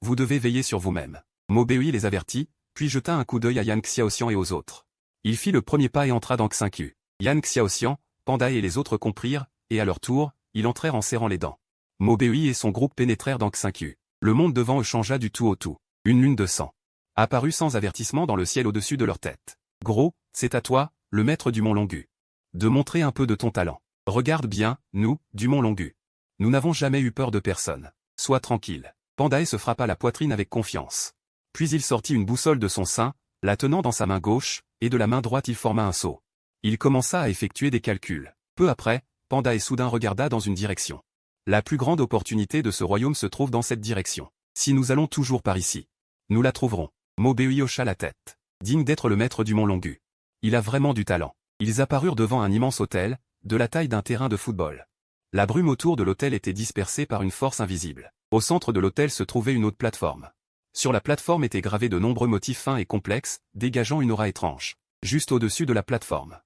S1: Vous devez veiller sur vous-même. Mo Beui les avertit, puis jeta un coup d'œil à Yang Xiaoxian et aux autres. Il fit le premier pas et entra dans Xingqiu. Yang Xiaoxian, Pandae et les autres comprirent, et à leur tour, ils entrèrent en serrant les dents. Mo Beui et son groupe pénétrèrent dans Xingqiu. Le monde devant eux changea du tout au tout. Une lune de sang apparut sans avertissement dans le ciel au-dessus de leur tête. Gros, c'est à toi, le maître du Mont Longu, de montrer un peu de ton talent. Regarde bien, nous, du Mont Longu. Nous n'avons jamais eu peur de personne. Sois tranquille. Pandae se frappa la poitrine avec confiance. Puis il sortit une boussole de son sein, la tenant dans sa main gauche, et de la main droite il forma un sceau. Il commença à effectuer des calculs. Peu après, Pandae soudain regarda dans une direction. La plus grande opportunité de ce royaume se trouve dans cette direction. Si nous allons toujours par ici, nous la trouverons. Mo Beui hocha la tête. Digne d'être le maître du Mont Longu. Il a vraiment du talent. Ils apparurent devant un immense hôtel, de la taille d'un terrain de football. La brume autour de l'hôtel était dispersée par une force invisible. Au centre de l'hôtel se trouvait une haute plateforme. Sur la plateforme étaient gravés de nombreux motifs fins et complexes, dégageant une aura étrange. Juste au-dessus de la plateforme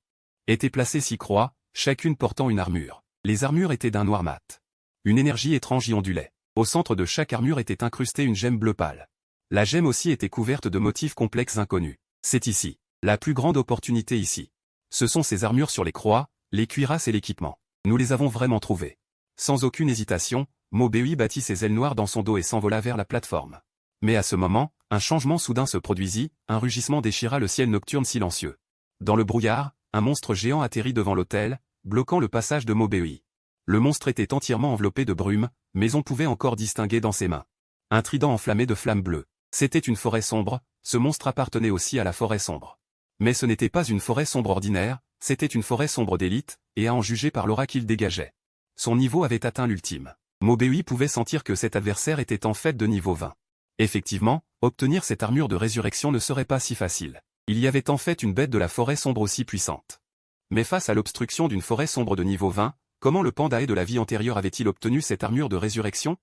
S1: étaient placées 6 croix, chacune portant une armure. Les armures étaient d'un noir mat. Une énergie étrange y ondulait. Au centre de chaque armure était incrustée une gemme bleu pâle. La gemme aussi était couverte de motifs complexes inconnus. C'est ici. La plus grande opportunité ici. Ce sont ces armures sur les croix, les cuirasses et l'équipement. Nous les avons vraiment trouvées. Sans aucune hésitation, Mo Beui battit ses ailes noires dans son dos et s'envola vers la plateforme. Mais à ce moment, un changement soudain se produisit, un rugissement déchira le ciel nocturne silencieux. Dans le brouillard, un monstre géant atterrit devant l'hôtel, bloquant le passage de Mo Beui. Le monstre était entièrement enveloppé de brume, mais on pouvait encore distinguer dans ses mains un trident enflammé de flammes bleues. C'était une forêt sombre, ce monstre appartenait aussi à la forêt sombre. Mais ce n'était pas une forêt sombre ordinaire, c'était une forêt sombre d'élite, et à en juger par l'aura qu'il dégageait. Son niveau avait atteint l'ultime. Mo Beui pouvait sentir que cet adversaire était en fait de niveau 20. Effectivement, obtenir cette armure de résurrection ne serait pas si facile. Il y avait en fait une bête de la forêt sombre aussi puissante. Mais face à l'obstruction d'une forêt sombre de niveau 20, comment le Pandae de la vie antérieure avait-il obtenu cette armure de résurrection?